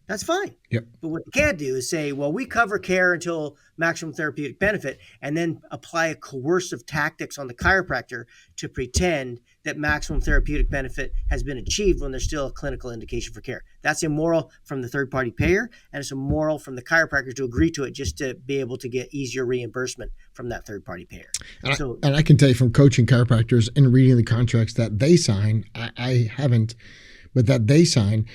that's fine. Yep. But what they can't do is say, well, we cover care until maximum therapeutic benefit, and then apply a coercive tactics on the chiropractor to pretend that maximum therapeutic benefit has been achieved when there's still a clinical indication for care. That's immoral from the third-party payer, and it's immoral from the chiropractor to agree to it just to be able to get easier reimbursement from that third-party payer. And I can tell you from coaching chiropractors and reading the contracts that they sign, I haven't, but that they sign,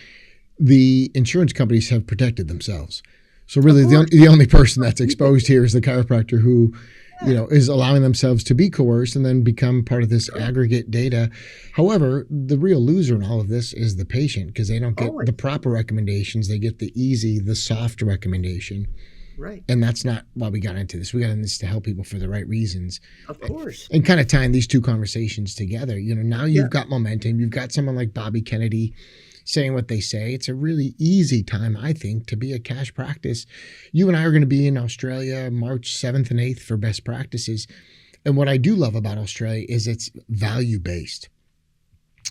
the insurance companies have protected themselves. So really the only person that's exposed here is the chiropractor who, is allowing themselves to be coerced and then become part of this aggregate data. However, the real loser in all of this is the patient, because they don't get the proper recommendations. They get the soft recommendation. Right. And that's not why we got into this. We got into this to help people for the right reasons. Of course. And kind of tying these two conversations together. Now you've got momentum. You've got someone like Bobby Kennedy saying what they say. It's a really easy time, I think, to be a cash practice. You and I are going to be in Australia March 7th and 8th for best practices. And what I do love about Australia is it's value-based.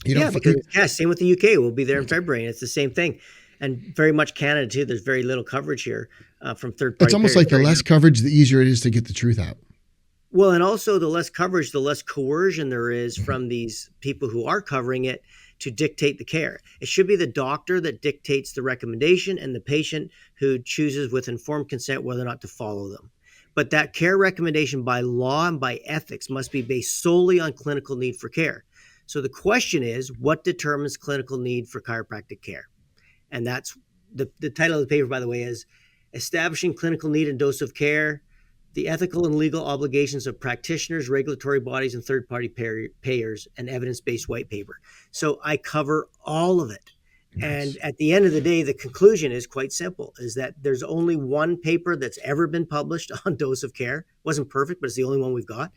Same with the UK. We'll be there in February, and it's the same thing. And very much Canada, too. There's very little coverage here from third-party. It's almost like the less coverage, the easier it is to get the truth out. Well, and also the less coverage, the less coercion there is from these people who are covering it to dictate the care. It should be the doctor that dictates the recommendation and the patient who chooses with informed consent whether or not to follow them. But that care recommendation by law and by ethics must be based solely on clinical need for care. So the question is, what determines clinical need for chiropractic care? And that's the title of the paper, by the way, is Establishing Clinical Need and Dose of Care, the Ethical and Legal Obligations of Practitioners, Regulatory Bodies, and Third-Party Payers, an Evidence-Based White Paper. So I cover all of it. Nice. And at the end of the day, the conclusion is quite simple, is that there's only one paper that's ever been published on dose of care. It wasn't perfect, but it's the only one we've got.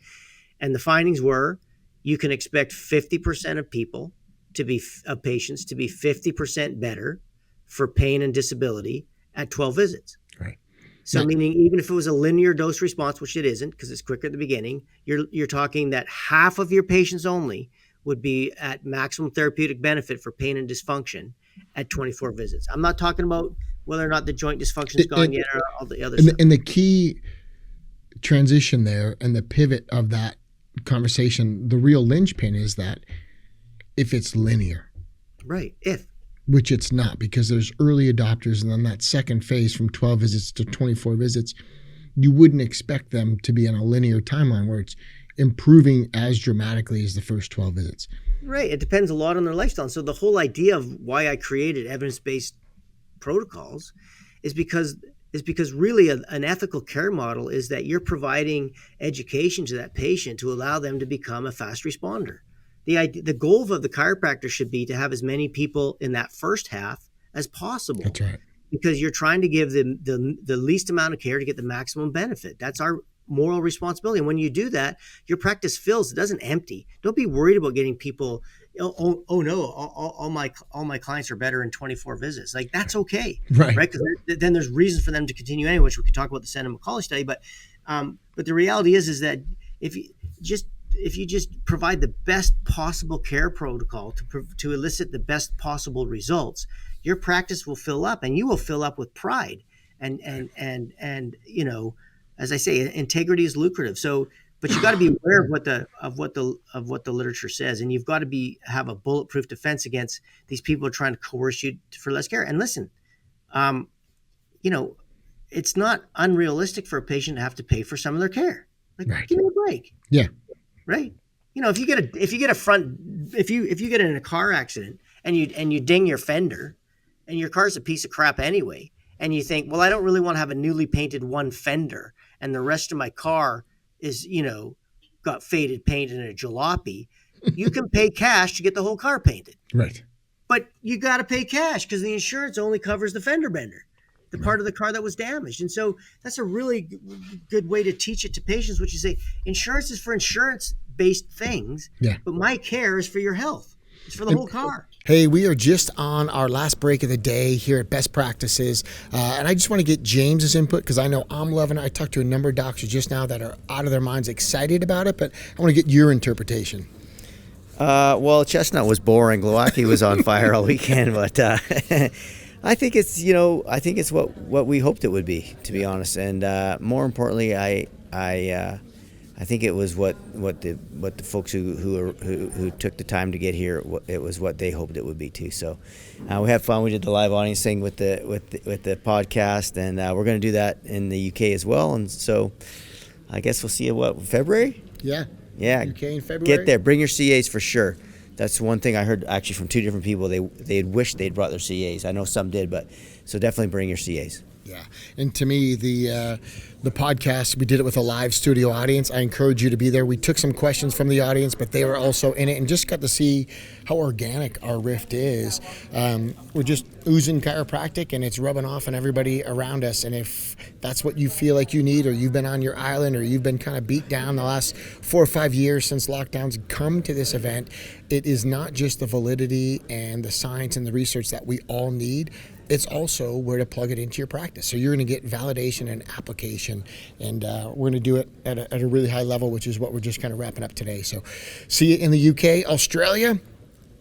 And the findings were, you can expect 50% of patients to be 50% better for pain and disability at 12 visits. Right. So meaning even if it was a linear dose response, which it isn't because it's quicker at the beginning, you're talking that half of your patients only would be at maximum therapeutic benefit for pain and dysfunction at 24 visits. I'm not talking about whether or not the joint dysfunction is gone yet or all the other stuff. And the key transition there and the pivot of that conversation, the real linchpin is that if it's linear. Right. Which it's not, because there's early adopters, and then that second phase from 12 visits to 24 visits, you wouldn't expect them to be on a linear timeline where it's improving as dramatically as the first 12 visits. Right. It depends a lot on their lifestyle. And so the whole idea of why I created evidence-based protocols is because is because really an ethical care model is that you're providing education to that patient to allow them to become a fast responder. The goal of the chiropractor should be to have as many people in that first half as possible. That's right. Because you're trying to give them the least amount of care to get the maximum benefit. That's our moral responsibility. And when you do that, your practice fills. It doesn't empty. Don't be worried about getting people. Oh no! All my clients are better in 24 visits. Like that's okay, Right? Because then there's reason for them to continue anyway. Which we could talk about the Santa Macaulay study. But the reality is that if you just provide the best possible care protocol to elicit the best possible results, your practice will fill up, and you will fill up with pride. And as I say, integrity is lucrative. So, but you got to be aware of what the literature says, and you've got to have a bulletproof defense against these people trying to coerce you for less care. And listen, it's not unrealistic for a patient to have to pay for some of their care. Like, right. Give me a break. Yeah. Right. If you get in a car accident and you ding your fender, and your car's a piece of crap anyway, and you think, well, I don't really want to have a newly painted one fender, and the rest of my car is, got faded paint and a jalopy, you can pay cash to get the whole car painted. Right. But you got to pay cash because the insurance only covers the fender bender, the part of the car that was damaged. And so that's a really good way to teach it to patients, which is say insurance is for insurance-based things, but my care is for your health. It's for the whole car. Hey, we are just on our last break of the day here at Best Practices. And I just want to get James's input because I know I'm loving it. I talked to a number of doctors just now that are out of their minds excited about it, but I want to get your interpretation. Well, Chestnut was boring. Glowaki was on fire all weekend, but I think it's what we hoped it would be, to be honest. And more importantly, I think it was what the folks who took the time to get here. It was what they hoped it would be too. So we had fun. We did the live audience thing with the podcast, and we're going to do that in the UK as well. And so I guess we'll see you February. Yeah. UK in February. Get there. Bring your CAs for sure. That's one thing I heard actually from two different people. They wished they'd brought their CAs. I know some did, but so definitely bring your CAs. Yeah, and to me, the podcast, we did it with a live studio audience. I encourage you to be there. We took some questions from the audience, but they were also in it and just got to see how organic our rift is. We're just oozing chiropractic, and it's rubbing off on everybody around us. And if that's what you feel like you need, or you've been on your island, or you've been kind of beat down the last 4 or 5 years since lockdowns, come to this event. It is not just the validity and the science and the research that we all need. It's also where to plug it into your practice. So you're going to get validation and application, and we're going to do it at a really high level, which is what we're just kind of wrapping up today. So see you in the UK. Australia,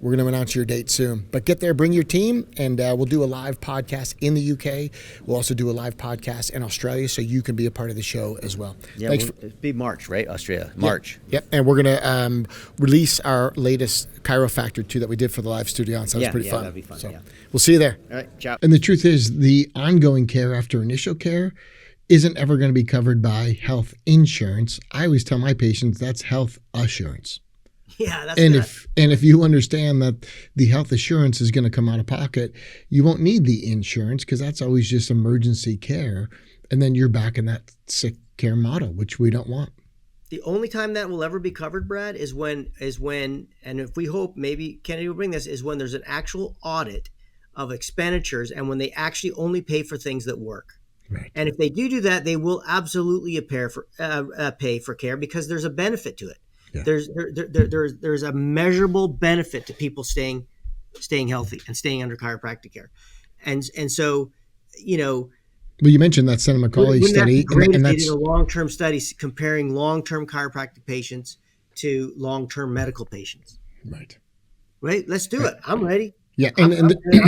we're going to announce your date soon. But get there, bring your team, and we'll do a live podcast in the UK. We'll also do a live podcast in Australia, so you can be a part of the show as well. Yeah, it'd be March, right? Australia, March. Yep. And we're going to release our latest Chiro-Factor 2 that we did for the live studio. So that was pretty fun. That'd be fun. So we'll see you there. All right, ciao. And the truth is, the ongoing care after initial care isn't ever going to be covered by health insurance. I always tell my patients that's health assurance. Yeah, that's and good. if you understand that the health assurance is going to come out of pocket, you won't need the insurance because that's always just emergency care, and then you're back in that sick care model, which we don't want. The only time that will ever be covered, Brad, is when, and if we hope maybe Kennedy will bring this, is when there's an actual audit of expenditures and when they actually only pay for things that work. Right. And if they do that, they will absolutely pay for care because there's a benefit to it. Yeah. There's a measurable benefit to people staying healthy and staying under chiropractic care, and so Well, you mentioned that Santa Macaulay study, and that's a long-term study comparing long-term chiropractic patients to long-term medical patients. Right. Let's do it. I'm ready. Yeah, I'm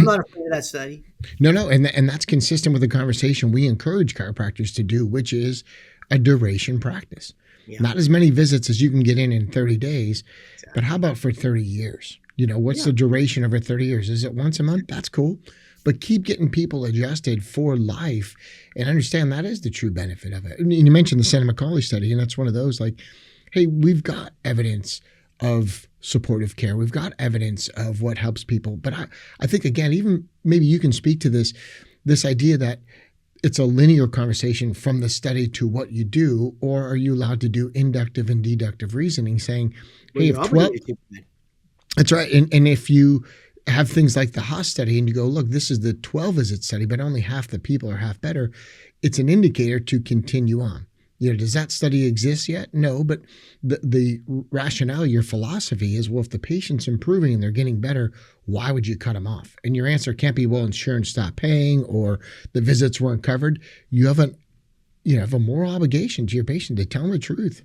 not afraid of that study. No, and that's consistent with the conversation we encourage chiropractors to do, which is a duration practice. Yeah. Not as many visits as you can get in 30 days, but how about for 30 years? What's the duration over 30 years? Is it once a month? That's cool. But keep getting people adjusted for life and understand that is the true benefit of it. And you mentioned the Santa Macaulay study, and that's one of those like, hey, we've got evidence of supportive care. We've got evidence of what helps people. But I think, again, even maybe you can speak to this idea that it's a linear conversation from the study to what you do, or are you allowed to do inductive and deductive reasoning saying, Well, hey, you're if 12, obligated to. that's right. And if you have things like the Haas study and you go, look, this is the 12 visit study, but only half the people are half better, it's an indicator to continue on. Does that study exist yet? No, but the rationale, your philosophy is, well, if the patient's improving and they're getting better, why would you cut them off? And your answer can't be, well, insurance stopped paying or the visits weren't covered. You have a moral obligation to your patient to tell them the truth.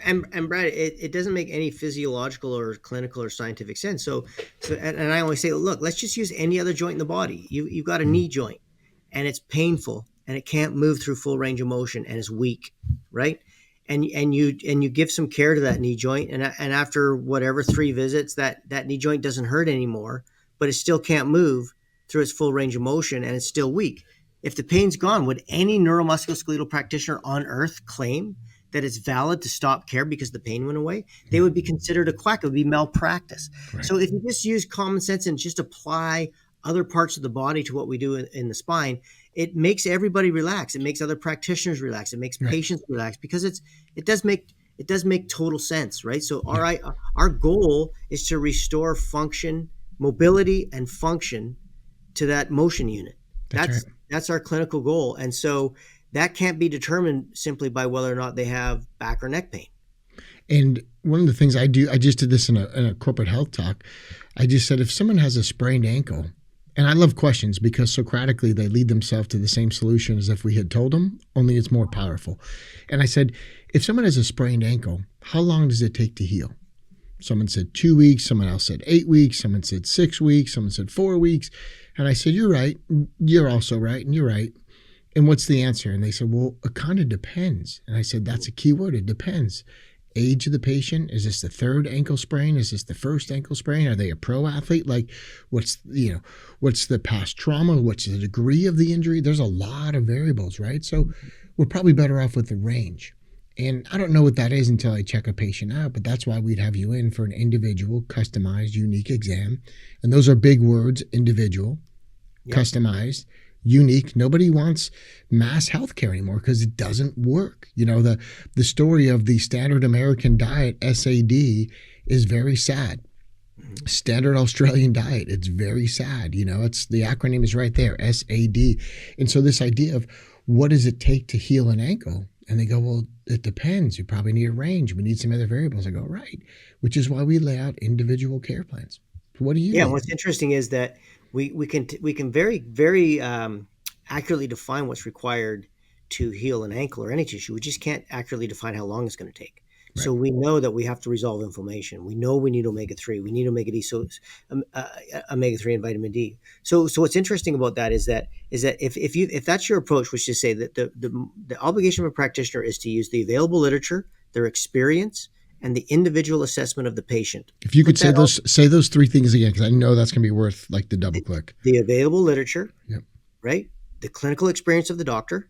And Brad, it doesn't make any physiological or clinical or scientific sense. So and I always say, look, let's just use any other joint in the body. You've got a knee joint, and it's painful, and it can't move through full range of motion, and it's weak, right? And you give some care to that knee joint, and after whatever 3 visits, that knee joint doesn't hurt anymore, but it still can't move through its full range of motion, and it's still weak. If the pain's gone, would any neuromusculoskeletal practitioner on earth claim that it's valid to stop care because the pain went away? They would be considered a quack. It would be malpractice. Right. So if you just use common sense and just apply other parts of the body to what we do in the spine, it makes everybody relax. It makes other practitioners relax. It makes patients relax, because it does make total sense, right? So our goal is to restore function, mobility, and function to that motion unit. That's our clinical goal. And so that can't be determined simply by whether or not they have back or neck pain. And one of the things I do, I just did this in a corporate health talk. I just said, if someone has a sprained ankle, and I love questions because Socratically they lead themselves to the same solution as if we had told them, only it's more powerful. And I said, if someone has a sprained ankle, how long does it take to heal? Someone said 2 weeks. Someone else said 8 weeks. Someone said 6 weeks. Someone said 4 weeks. And I said, you're right. You're also right. And you're right. And what's the answer? And they said, well, it kind of depends. And I said, that's a key word. It depends. Age of the patient. Is this the 3rd ankle sprain? Is this the 1st ankle sprain? Are they a pro athlete? Like, what's the past trauma? What's the degree of the injury? There's a lot of variables, right? So we're probably better off with the range. And I don't know what that is until I check a patient out, but that's why we'd have you in for an individual, customized, unique exam. And those are big words: individual, customized, unique. Nobody wants mass healthcare anymore because it doesn't work. The story of the standard American diet, SAD, is very sad. Standard Australian diet, it's very sad. It's the acronym is right there, SAD. And so this idea of what does it take to heal an ankle? And they go, well, it depends. You probably need a range. We need some other variables. I go, right. Which is why we lay out individual care plans. What do you need? What's interesting is that we can very, very accurately define what's required to heal an ankle or any tissue. We just can't accurately define how long it's going to take. Right. So we know that we have to resolve inflammation. We know we need omega-3. We need omega-D, so omega-3 and vitamin D. So what's interesting about that is that if that's your approach, which is say that the obligation of a practitioner is to use the available literature, their experience, and the individual assessment of the patient. If you could say those 3 things again, because I know that's going to be worth like the double click. The available literature, right? The clinical experience of the doctor,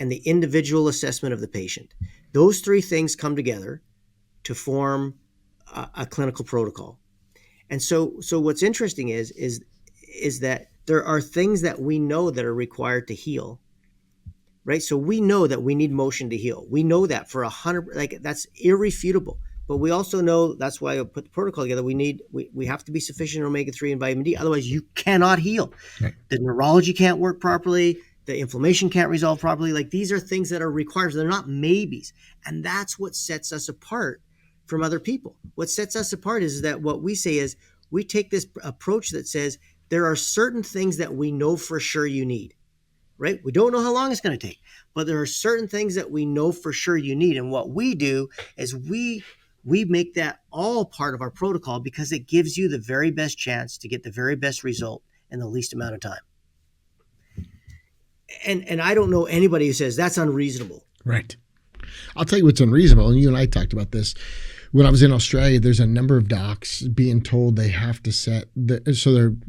and the individual assessment of the patient. Those 3 things come together to form a clinical protocol. And so what's interesting is that there are things that we know that are required to heal, right? So we know that we need motion to heal. We know that for 100, like that's irrefutable. But we also know, that's why I put the protocol together, we have to be sufficient in omega-3 and vitamin D. Otherwise, you cannot heal. Right. The neurology can't work properly. The inflammation can't resolve properly. Like, these are things that are required. They're not maybes. And that's what sets us apart from other people. What sets us apart is that what we say is we take this approach that says there are certain things that we know for sure you need, right? We don't know how long it's going to take, but there are certain things that we know for sure you need. And what we do is we make that all part of our protocol because it gives you the very best chance to get the very best result in the least amount of time. And I don't know anybody who says that's unreasonable. Right. I'll tell you what's unreasonable. And you and I talked about this. When I was in Australia, there's a number of docs being told they have to so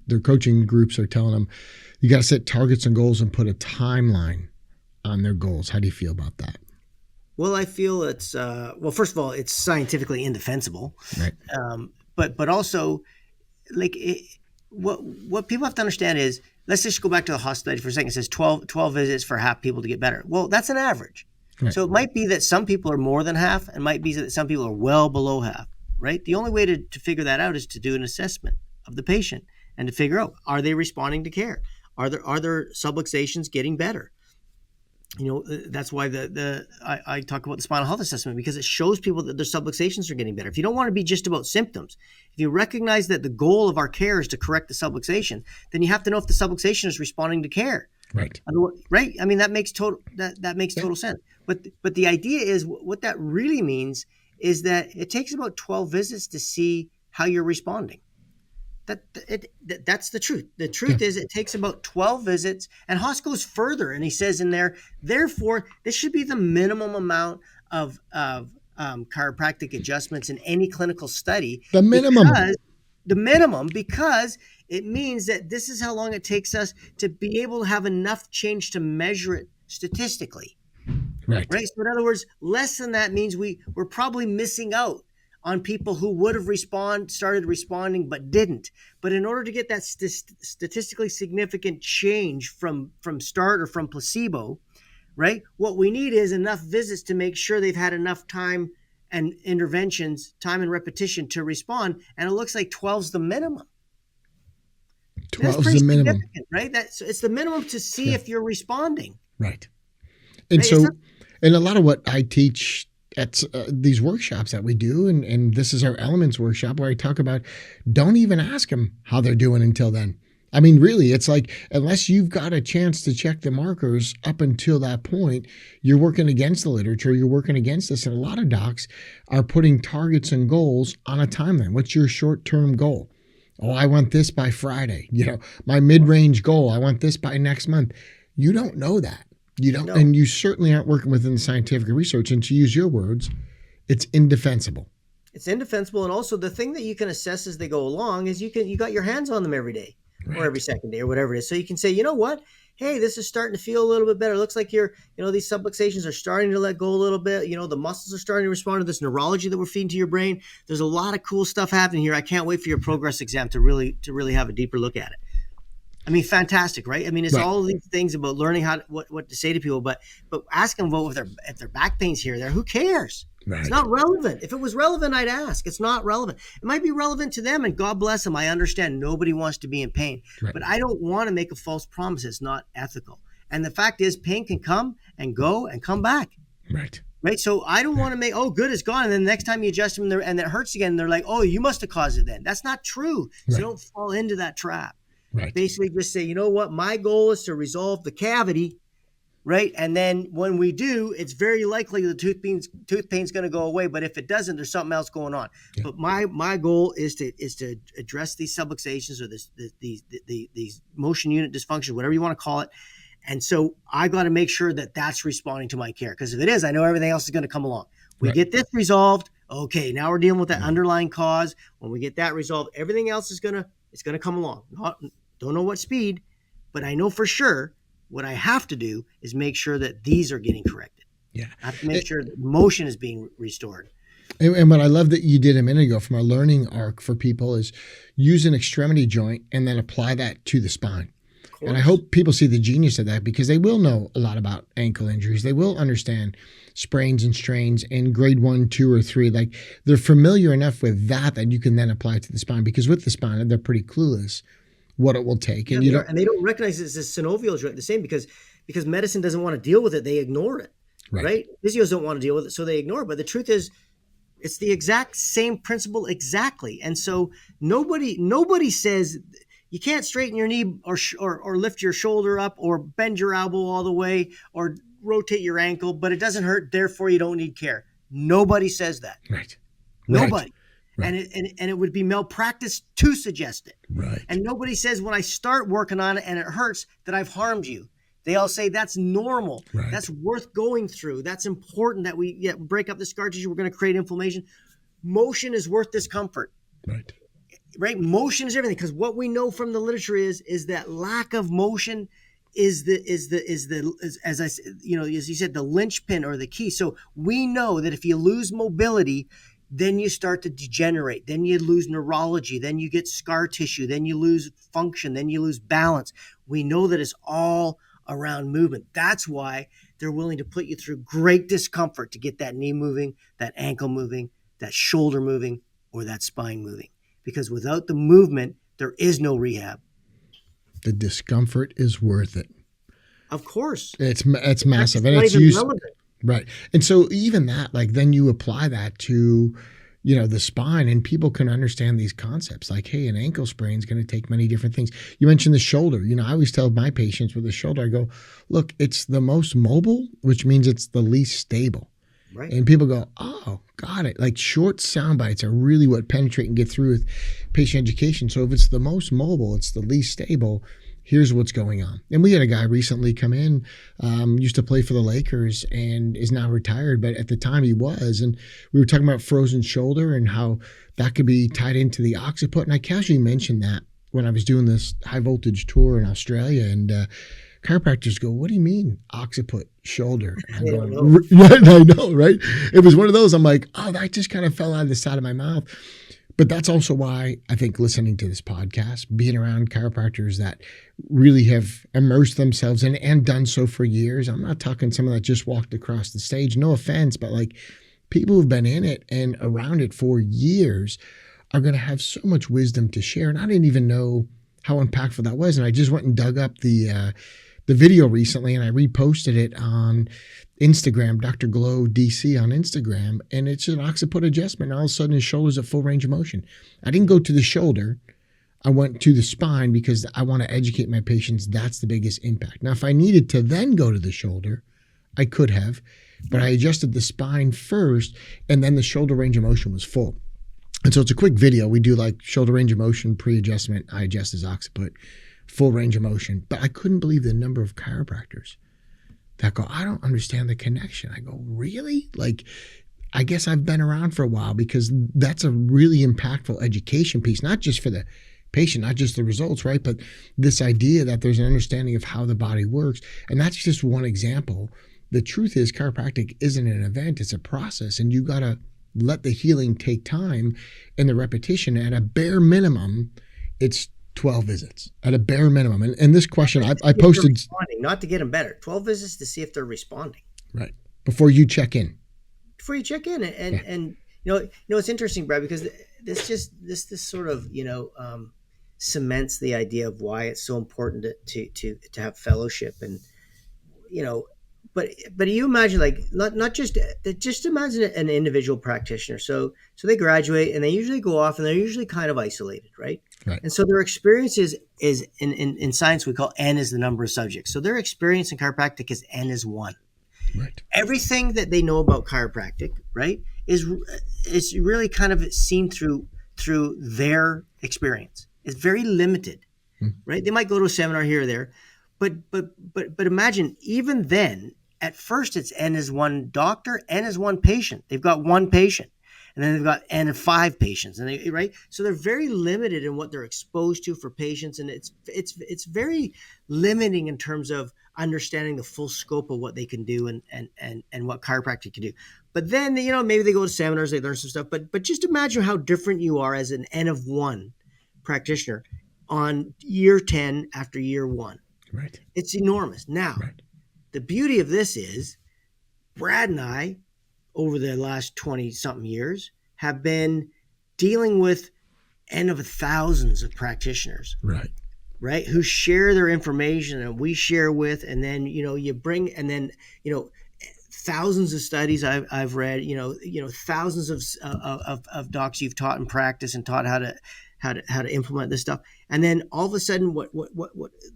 their coaching groups are telling them, you got to set targets and goals and put a timeline on their goals. How do you feel about that? Well, I feel it's, first of all, it's scientifically indefensible. Right. But also, like, what people have to understand is let's just go back to the hospital study for a second. It says 12 visits for half people to get better. Well, that's an average. Right. So it might be that some people are more than half, and might be that some people are well below half, right? The only way to figure that out is to do an assessment of the patient and to figure out, are they responding to care? Are their subluxations getting better? That's why I talk about the spinal health assessment, because it shows people that their subluxations are getting better. If you don't want to be just about symptoms, if you recognize that the goal of our care is to correct the subluxation, then you have to know if the subluxation is responding to care. Right. Right. I mean, that makes total sense. But the idea is, what that really means is that it takes about 12 visits to see how you're responding. That's the truth. The truth is, it takes about 12 visits, and Haas goes further, and he says in there, therefore, this should be the minimum amount of chiropractic adjustments in any clinical study. The minimum. Because it means that this is how long it takes us to be able to have enough change to measure it statistically. Right. So in other words, less than that means we're probably missing out on people who would have started responding but didn't. But in order to get that statistically significant change from start or from placebo, right, what we need is enough visits to make sure they've had enough time and interventions, time and repetition to respond. And it looks like 12's the minimum. 12's the minimum, right? It's the minimum to see if you're responding. Right. And so, and a lot of what I teach at these workshops that we do, and this is our Elements workshop, where I talk about, don't even ask them how they're doing until then. I mean, really, it's like, unless you've got a chance to check the markers up until that point, you're working against the literature, you're working against this. And a lot of docs are putting targets and goals on a timeline. What's your short-term goal? Oh, I want this by Friday. My mid-range goal, I want this by next month. You don't know that. You don't, and you certainly aren't working within the scientific research. And to use your words, it's indefensible. It's indefensible. And also, the thing that you can assess as they go along is you got your hands on them every day, right, or every second day, or whatever it is. So you can say, you know what? Hey, this is starting to feel a little bit better. It looks like these subluxations are starting to let go a little bit. The muscles are starting to respond to this neurology that we're feeding to your brain. There's a lot of cool stuff happening here. I can't wait for your progress exam to really have a deeper look at it. I mean, fantastic, right? I mean, it's all of these things about learning what to say to people, but ask them about if their back pain's here or there. Who cares? Right. It's not relevant. If it was relevant, I'd ask. It's not relevant. It might be relevant to them, and God bless them. I understand nobody wants to be in pain, but I don't want to make a false promise. It's not ethical. And the fact is, pain can come and go and come back. Right. Right. So I don't want to make, good, it's gone. And then the next time you adjust them and it hurts again, they're like, oh, you must have caused it then. That's not true. So don't fall into that trap. Right. Basically just say, you know what, my goal is to resolve the cavity, right? And then when we do, it's very likely the tooth pain's going to go away. But if it doesn't, there's something else going on. Yeah. But my goal is to address these subluxations or these motion unit dysfunction, whatever you want to call it. And so I got to make sure that that's responding to my care. Because if it is, I know everything else is going to come along. We get this resolved. Okay, now we're dealing with that underlying cause. When we get that resolved, everything else is going to come along. Don't know what speed, but I know for sure what I have to do is make sure that these are getting corrected. Yeah. I have to make sure that motion is being restored. And what I love that you did a minute ago from our learning arc for people is use an extremity joint and then apply that to the spine. And I hope people see the genius of that, because they will know a lot about ankle injuries. They will understand sprains and strains in grade 1, 2, or 3. Like, they're familiar enough with that you can then apply it to the spine, because with the spine, they're pretty clueless what it will take. And they don't recognize it as a synovial joint the same, because medicine doesn't want to deal with it. They ignore it, right? Physios don't want to deal with it, so they ignore it. But the truth is, it's the exact same principle exactly. And so nobody says you can't straighten your knee or lift your shoulder up or bend your elbow all the way or rotate your ankle, but it doesn't hurt, therefore you don't need care. Nobody says that. Right. Nobody. Right. And it would be malpractice to suggest it. Right. And nobody says when I start working on it and it hurts that I've harmed you. They all say that's normal. Right. That's worth going through. That's important that we break up the scar tissue. We're going to create inflammation. Motion is worth discomfort. Right. Right. Motion is everything, because what we know from the literature is that lack of motion is as you said, the linchpin or the key. So we know that if you lose mobility, then you start to degenerate. Then you lose neurology. Then you get scar tissue. Then you lose function. Then you lose balance. We know that it's all around movement. That's why they're willing to put you through great discomfort to get that knee moving, that ankle moving, that shoulder moving, or that spine moving. Because without the movement, there is no rehab. The discomfort is worth it. Of course. It's massive. And not it's even used. relevant. Right. And so even that, like, then you apply that to, the spine, and people can understand these concepts. Like, hey, an ankle sprain is going to take many different things. You mentioned the shoulder. I always tell my patients with the shoulder, I go, look, it's the most mobile, which means it's the least stable. Right. And people go, oh, got it. Like, short sound bites are really what penetrate and get through with patient education. So if it's the most mobile, it's the least stable. Here's what's going on. And we had a guy recently come in, used to play for the Lakers and is now retired, but at the time he was. And we were talking about frozen shoulder and how that could be tied into the occiput. And I casually mentioned that when I was doing this high voltage tour in Australia. And chiropractors go, what do you mean occiput shoulder? And I go, yeah, I know, right? It was one of those, I'm like, oh, that just kind of fell out of the side of my mouth. But that's also why I think listening to this podcast, being around chiropractors that really have immersed themselves in and done so for years. I'm not talking someone that just walked across the stage, no offense, but like people who've been in it and around it for years are going to have so much wisdom to share. And I didn't even know how impactful that was. And I just went and dug up the video recently and I reposted it on Instagram, Dr. Glow DC on Instagram, and it's an occiput adjustment. All of a sudden his shoulder's at full range of motion. I didn't go to the shoulder. I went to the spine because I want to educate my patients. That's the biggest impact. Now, if I needed to then go to the shoulder, I could have, but I adjusted the spine first and then the shoulder range of motion was full. And so it's a quick video. We do like shoulder range of motion, pre-adjustment. I adjust his occiput, full range of motion. But I couldn't believe the number of chiropractors that go, I don't understand the connection. I go, really? Like, I guess I've been around for a while because that's a really impactful education piece, not just for the patient, not just the results, right? But this idea that there's an understanding of how the body works. And that's just one example. The truth is chiropractic isn't an event, it's a process. And you got to let the healing take time and the repetition. At a bare minimum, it's 12 visits at a bare minimum. And this question I posted, not to get them better, 12 visits to see if they're responding. Right. Before you check in. And it's interesting, Brad, because this sort of, cements the idea of why it's so important to have fellowship. And, but you imagine, like, not just imagine an individual practitioner. So they graduate and they usually go off and they're usually kind of isolated, right? Right. And so their experience is in science, we call N is the number of subjects. So their experience in chiropractic is N is 1. Right. Everything that they know about chiropractic, right, is really kind of seen through their experience. It's very limited, right? They might go to a seminar here or there, but imagine even then, at first it's N is 1 doctor, N is 1 patient. They've got 1 patient. And then they've got N of 5 patients, and right. So they're very limited in what they're exposed to for patients, and it's very limiting in terms of understanding the full scope of what they can do and what chiropractic can do. But then maybe they go to seminars, they learn some stuff. But just imagine how different you are as an N of 1 practitioner on year 10 after year 1. Right. It's enormous. Now, right. The beauty of this is Brad and I, over the last 20-something years, have been dealing with N of thousands of practitioners. Right. Who share their information and we share with, and then, you bring, and then, thousands of studies I've read, thousands of docs you've taught in practice and taught how to implement this stuff. And then all of a sudden what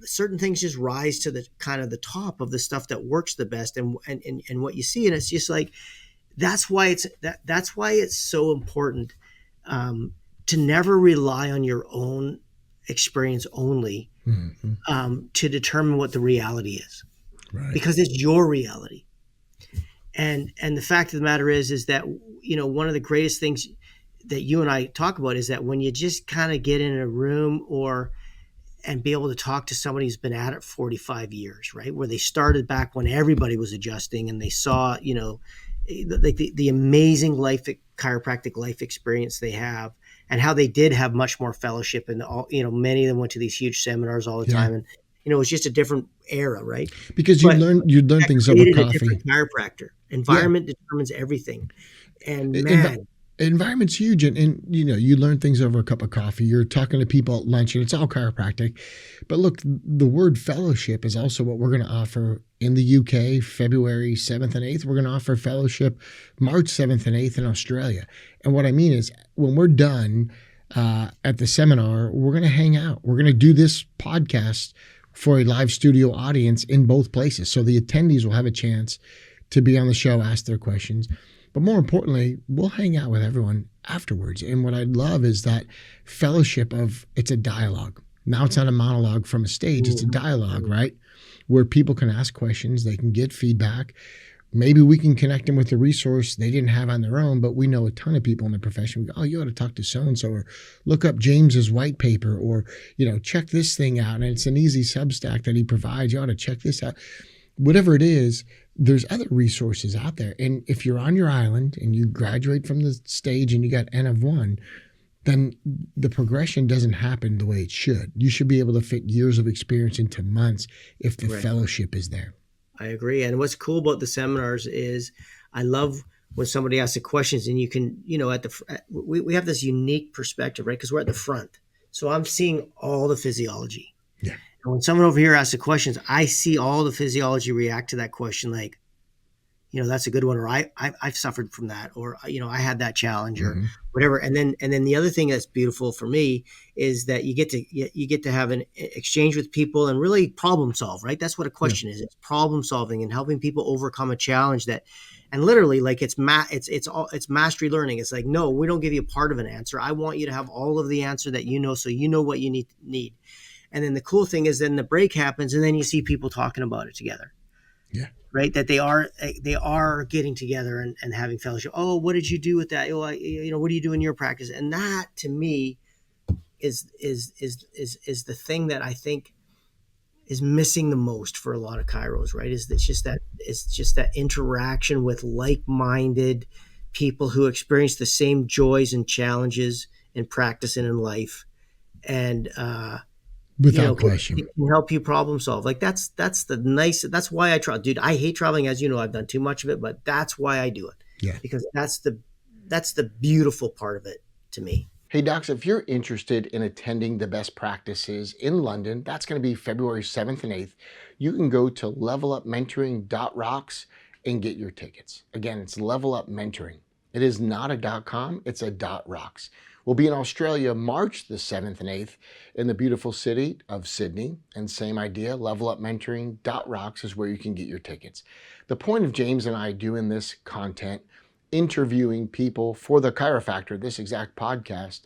certain things just rise to the kind of the top of the stuff that works the best and what you see. And it's just like, that's why it's so important to never rely on your own experience only to determine what the reality is, right. Because it's your reality. And the fact of the matter is that one of the greatest things that you and I talk about is that when you just kind of get in a room and be able to talk to somebody who's been at it 45 years, right? Where they started back when everybody was adjusting and they saw, like the amazing chiropractic life experience they have, and how they did have much more fellowship, and all, many of them went to these huge seminars all the Yeah. time, and it was just a different era, right? Because But you learn that things over created a coffee. different chiropractor. Yeah. Environment determines everything, and Envi- man, Environment's huge, and you learn things over a cup of coffee. You're talking to people at lunch, and it's all chiropractic. But look, the word fellowship is also what we're going to offer in the UK, February 7th and 8th. We're going to offer fellowship March 7th and 8th in Australia. And what I mean is, when we're done at the seminar, we're going to hang out. We're going to do this podcast for a live studio audience in both places, so the attendees will have a chance to be on the show, ask their questions. But more importantly, we'll hang out with everyone afterwards. And what I love is that fellowship of, it's a dialogue. Now it's not a monologue from a stage, it's a dialogue, right? Where people can ask questions, they can get feedback. Maybe we can connect them with a resource they didn't have on their own, but we know a ton of people in the profession. We go, oh, you ought to talk to so-and-so, or look up James's white paper, or, check this thing out. And it's an easy Substack that he provides. You ought to check this out. Whatever it is, there's other resources out there. And if you're on your island and you graduate from the stage and you got N of 1, then the progression doesn't happen the way it should. You should be able to fit years of experience into months if the fellowship is there. I agree. And what's cool about the seminars is I love when somebody asks the questions, and you can, we have this unique perspective, right? Because we're at the front. So I'm seeing all the physiology. Yeah. And when someone over here asks the questions, I see all the physiology react to that question, like, that's a good one, or I've suffered from that, or I had that challenge, or whatever. And then the other thing that's beautiful for me is that you get to have an exchange with people and really problem solve, right? That's what a question is. It's problem solving and helping people overcome a challenge and literally, like, it's mastery learning. It's like, no, we don't give you a part of an answer. I want you to have all of the answer that so you know what you need. And then the cool thing is, then the break happens, and then you see people talking about it together. Yeah. Right. That they are getting together and having fellowship. Oh, what did you do with that? What do you do in your practice? And that, to me, is the thing that I think is missing the most for a lot of chiros, right? It's just that interaction with like-minded people who experience the same joys and challenges in practice and in life. And, without question, it can help you problem solve. Like that's why I try, dude. I hate traveling, as you know. I've done too much of it, but that's why I do it. Yeah, because that's the beautiful part of it to me. Hey docs, if you're interested in attending the best practices in London, that's going to be February 7th and 8th. You can go to levelupmentoring.rocks and get your tickets. Again, it's Level Up Mentoring. It is not a .com, it's a .rocks. We'll be in Australia March the 7th and 8th in the beautiful city of Sydney. And same idea, levelupmentoring.rocks is where you can get your tickets. The point of James and I doing this content, interviewing people for the Chiro-Factor, this exact podcast,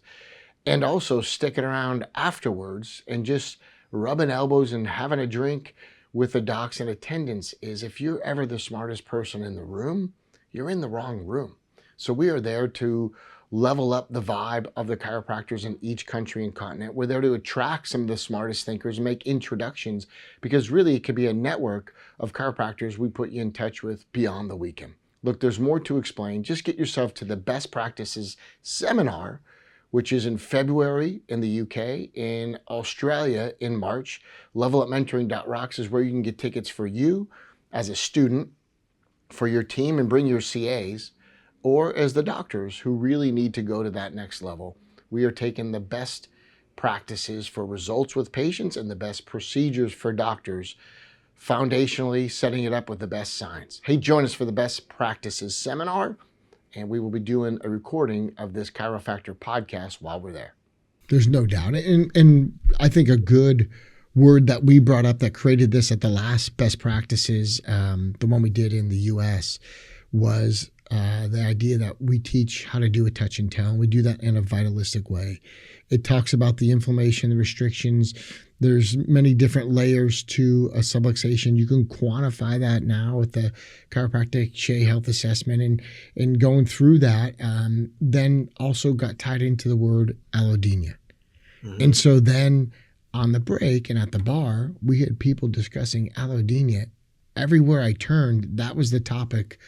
and also sticking around afterwards and just rubbing elbows and having a drink with the docs in attendance, is if you're ever the smartest person in the room, you're in the wrong room. So we are there to level up the vibe of the chiropractors in each country and continent. We're there to attract some of the smartest thinkers and make introductions, because really it could be a network of chiropractors we put you in touch with beyond the weekend. Look, there's more to explain. Just get yourself to the Best Practices seminar, which is in February in the UK, in Australia in March. Levelupmentoring.rocks is where you can get tickets for you as a student, for your team, and bring your CAs, or as the doctors who really need to go to that next level. We are taking the best practices for results with patients and the best procedures for doctors, foundationally setting it up with the best science. Hey, join us for the Best Practices seminar, and we will be doing a recording of this Chiro-Factor podcast while we're there. There's no doubt. And I think a good word that we brought up that created this at the last Best Practices, the one we did in the US, was the idea that we teach how to do a touch and tell. We do that in a vitalistic way. It talks about the inflammation, the restrictions. There's many different layers to a subluxation. You can quantify that now with the chiropractic Shea Health Assessment, and going through that, then also got tied into the word allodynia. Mm-hmm. And so then on the break and at the bar, we had people discussing allodynia. Everywhere I turned, that was the topic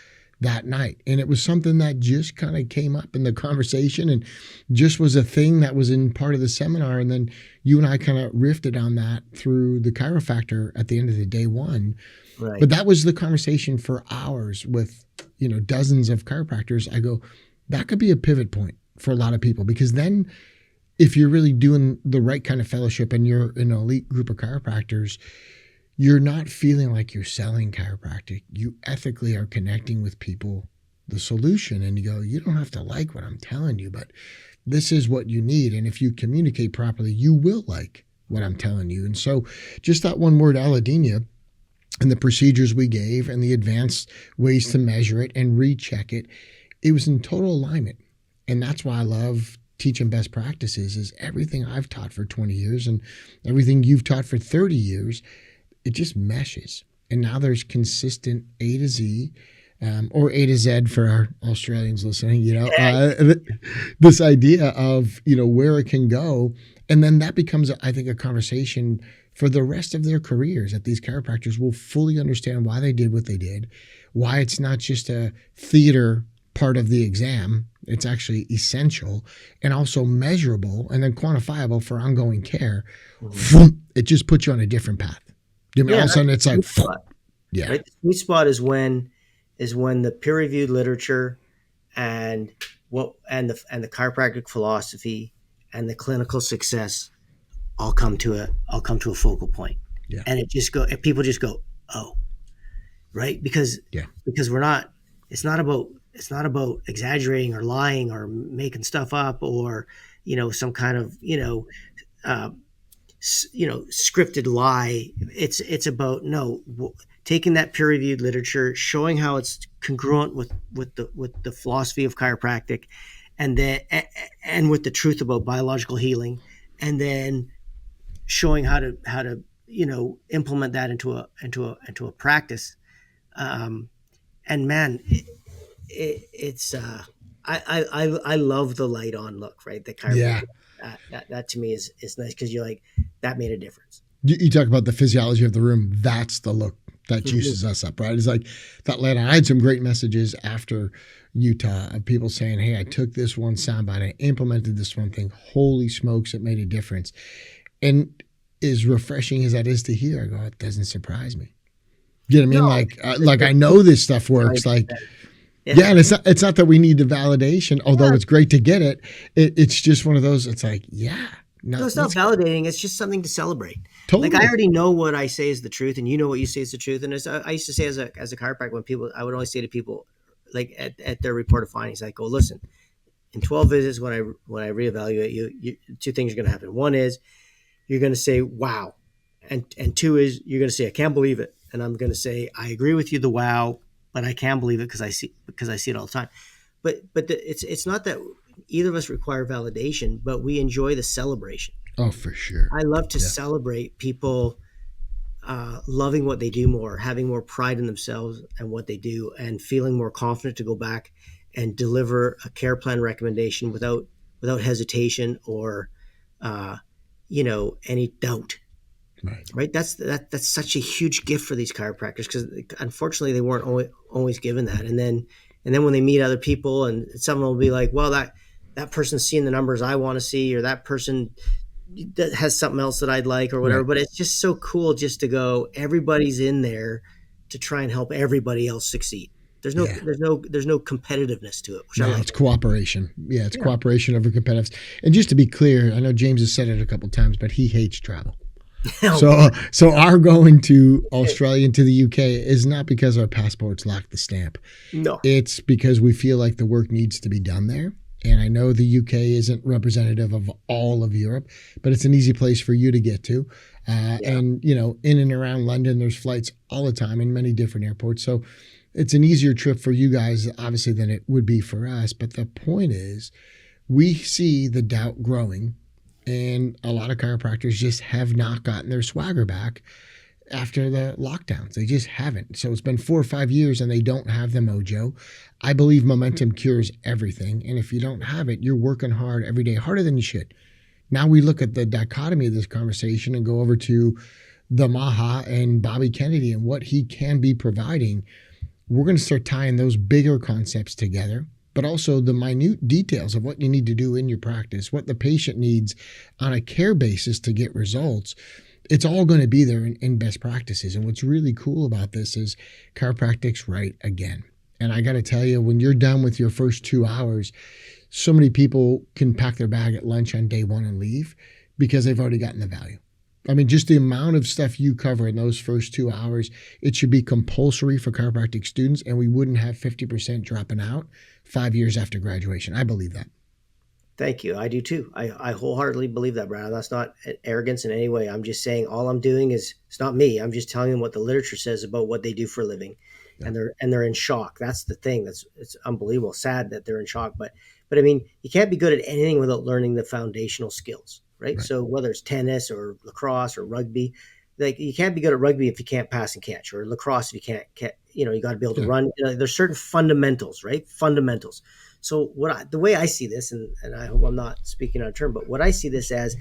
that night. And it was something that just kind of came up in the conversation and just was a thing that was in part of the seminar. And then you and I kind of riffed on that through the Chiro-Factor at the end of the day one. Right. But that was the conversation for hours with, dozens of chiropractors. I go, that could be a pivot point for a lot of people, because then if you're really doing the right kind of fellowship and you're an elite group of chiropractors, you're not feeling like you're selling chiropractic. You ethically are connecting with people, the solution, and you go, you don't have to like what I'm telling you, but this is what you need. And if you communicate properly, you will like what I'm telling you. And so just that one word, allodynia, and the procedures we gave and the advanced ways to measure it and recheck it, it was in total alignment. And that's why I love teaching best practices, is everything I've taught for 20 years and everything you've taught for 30 years, it just meshes. And now there's consistent A to Z, or A to Z for our Australians listening, this idea of, where it can go. And then that becomes, I think, a conversation for the rest of their careers, that these chiropractors will fully understand why they did what they did, why it's not just a theater part of the exam. It's actually essential and also measurable and then quantifiable for ongoing care. Mm-hmm. It just puts you on a different path. All of a sudden it's like, yeah. Right? The sweet spot is when the peer-reviewed literature and the chiropractic philosophy and the clinical success all come to a focal point. Yeah. And people just go, oh, right? Because it's not about exaggerating or lying or making stuff up or, some kind of, scripted lie. It's about taking that peer-reviewed literature, showing how it's congruent with the philosophy of chiropractic, and with the truth about biological healing, and then showing how to implement that into a practice. And man, it's I love the light on look, right? The chiropractic. That to me is nice, because you're like, that made a difference. You talk about the physiology of the room. That's the look that juices us up, right? It's like that light on. I had some great messages after Utah of people saying, hey, I took this one soundbite, I implemented this one thing. Holy smokes, it made a difference. And as refreshing as that is to hear, I go, it doesn't surprise me. You know what I mean? Like I know this stuff works. Like, yeah, and it's not that we need the validation, although it's great to get it. It's just one of those. It's like, no, it's not validating. It's just something to celebrate. Totally. Like, I already know what I say is the truth, and you know what you say is the truth. And I used to say as a chiropractor, I would always say to people, like at their report of findings, I go, listen, in 12 visits, when I reevaluate you, two things are going to happen. One is you're going to say, wow. And two is you're going to say, I can't believe it. And I'm going to say, I agree with you, the wow, but I can't believe it because I see it all the time. But it's not that either of us require validation, but we enjoy the celebration. Oh, for sure. I love to celebrate people loving what they do more, having more pride in themselves and what they do, and feeling more confident to go back and deliver a care plan recommendation without hesitation or any doubt. Right. That's such a huge gift for these chiropractors, because unfortunately they weren't always given that. And then when they meet other people, and someone will be like, well, that person's seeing the numbers I want to see, or that person that has something else that I'd like, or whatever. Right. But it's just so cool just to go, everybody's in there to try and help everybody else succeed. There's no competitiveness to it. Which I like. It's cooperation. Yeah, it's cooperation over competitiveness. And just to be clear, I know James has said it a couple of times, but he hates travel. So our going to Australia and to the UK is not because our passports lack the stamp. No. It's because we feel like the work needs to be done there. And I know the UK isn't representative of all of Europe, but it's an easy place for you to get to. And, in and around London, there's flights all the time in many different airports. So it's an easier trip for you guys, obviously, than it would be for us. But the point is, we see the doubt growing. And a lot of chiropractors just have not gotten their swagger back after the lockdowns. They just haven't. So it's been 4 or 5 years and they don't have the mojo. I believe momentum cures everything. And if you don't have it, you're working hard every day, harder than you should. Now we look at the dichotomy of this conversation and go over to the Maha and Bobby Kennedy and what he can be providing. we're going to start tying those bigger concepts together, but also the minute details of what you need to do in your practice, what the patient needs on a care basis to get results. It's all going to be there in best practices. And what's really cool about this is chiropractic's right again. And I got to tell you, when you're done with your first 2 hours, so many people can pack their bag at lunch on day one and leave because they've already gotten the value. I mean, just the amount of stuff you cover in those first 2 hours, it should be compulsory for chiropractic students, and we wouldn't have 50% dropping out 5 years after graduation. I believe that. Thank you. I do too. I wholeheartedly believe that, Brad. That's not arrogance in any way. I'm just saying all I'm doing is, it's not me. I'm just telling them what the literature says about what they do for a living. Yeah. And they're in shock. That's the thing. It's unbelievable. Sad that they're in shock. But I mean, you can't be good at anything without learning the foundational skills, right? So whether it's tennis or lacrosse or rugby, like you can't be good at rugby if you can't pass and catch, or lacrosse if you can't you got to be able to run. There's certain fundamentals, right? Fundamentals. So the way I see this, and I hope I'm not speaking out of turn, but what I see this as,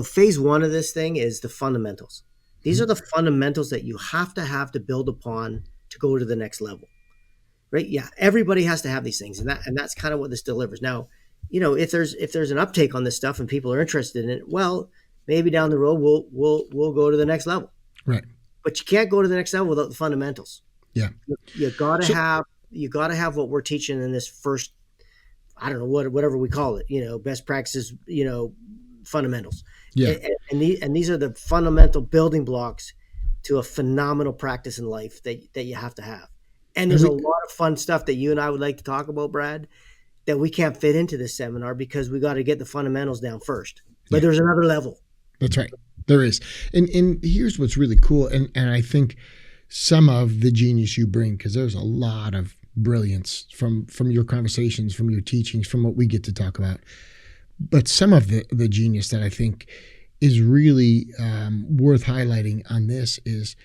phase one of this thing is the fundamentals. These are the fundamentals that you have to build upon to go to the next level, right? Yeah, everybody has to have these things, and that's kind of what this delivers. Now, if there's an uptake on this stuff and people are interested in it, well, maybe down the road we'll go to the next level, right? But you can't go to the next level without the fundamentals. Yeah, you got to have what we're teaching in this first, I don't know, whatever we call it, best practices, fundamentals. Yeah. And these are the fundamental building blocks to a phenomenal practice in life that you have to have. And there's a lot of fun stuff that you and I would like to talk about, Brad, that we can't fit into this seminar because we got to get the fundamentals down first. But there's another level. That's right. There is. And here's what's really cool. And I think some of the genius you bring, because there's a lot of brilliance from your conversations, from your teachings, from what we get to talk about. But some of the genius that I think is really worth highlighting on this is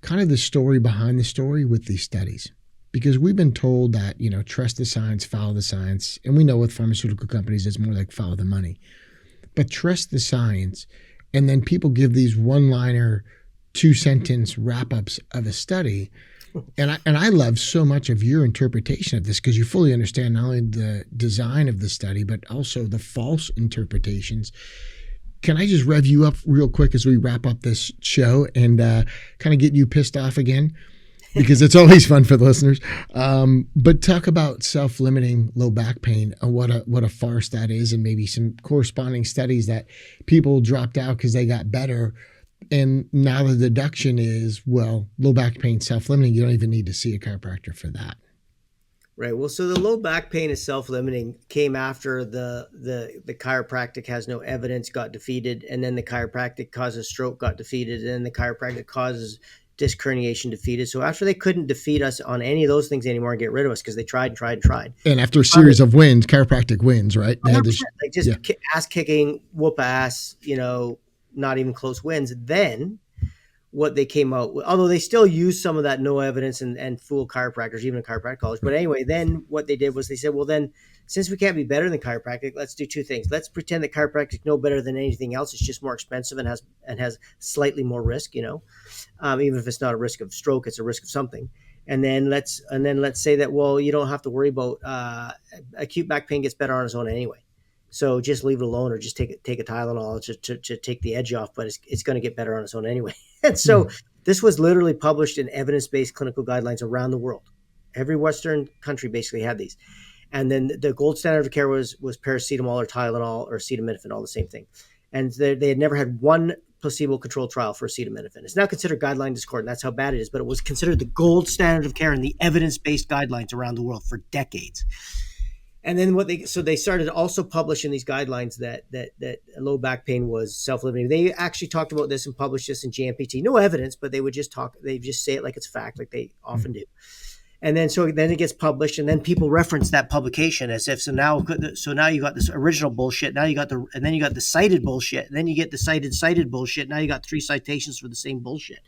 kind of the story behind the story with these studies. Because we've been told that, trust the science, follow the science. And we know with pharmaceutical companies, it's more like follow the money. But trust the science. And then people give these one-liner, 2-sentence wrap-ups of a study. And I love so much of your interpretation of this because you fully understand not only the design of the study, but also the false interpretations. Can I just rev you up real quick as we wrap up this show and kind of get you pissed off again? Because it's always fun for the listeners. But talk about self-limiting low back pain and what a farce that is, and maybe some corresponding studies that people dropped out because they got better. And now the deduction is, well, low back pain, self-limiting. You don't even need to see a chiropractor for that. Right. Well, so the low back pain is self-limiting came after the chiropractic has no evidence got defeated, and then the chiropractic causes stroke got defeated, and then the chiropractic causes disc herniation defeated. So after they couldn't defeat us on any of those things anymore and get rid of us because they tried. And after a series of wins, chiropractic wins, right? They had this, like just ass kicking, whoop ass, not even close wins. Then what they came out with, although they still use some of that no evidence and fool chiropractors, even in chiropractic college. But anyway, then what they did was they said, well, then since we can't be better than chiropractic, let's do two things. Let's pretend that chiropractic is no better than anything else. It's just more expensive and has slightly more risk, even if it's not a risk of stroke, it's a risk of something. And then let's say that, well, you don't have to worry about acute back pain gets better on its own anyway. So just leave it alone, or just take a Tylenol to take the edge off, but it's going to get better on its own anyway. And so this was literally published in evidence-based clinical guidelines around the world. Every Western country basically had these. And then the gold standard of care was paracetamol or Tylenol or acetaminophen, all the same thing. And they had never had one placebo-controlled trial for acetaminophen. It's now considered guideline discordant. That's how bad it is, but it was considered the gold standard of care in the evidence-based guidelines around the world for decades. And then they started also publishing these guidelines that low back pain was self-limiting. They actually talked about this and published this in JMPT. No evidence, but they just say it like it's fact, like they often do. And then it gets published, and then people reference that publication as if so now you got this original bullshit. Now you got then you got the cited bullshit, and then you get the cited bullshit. Now you got 3 citations for the same bullshit.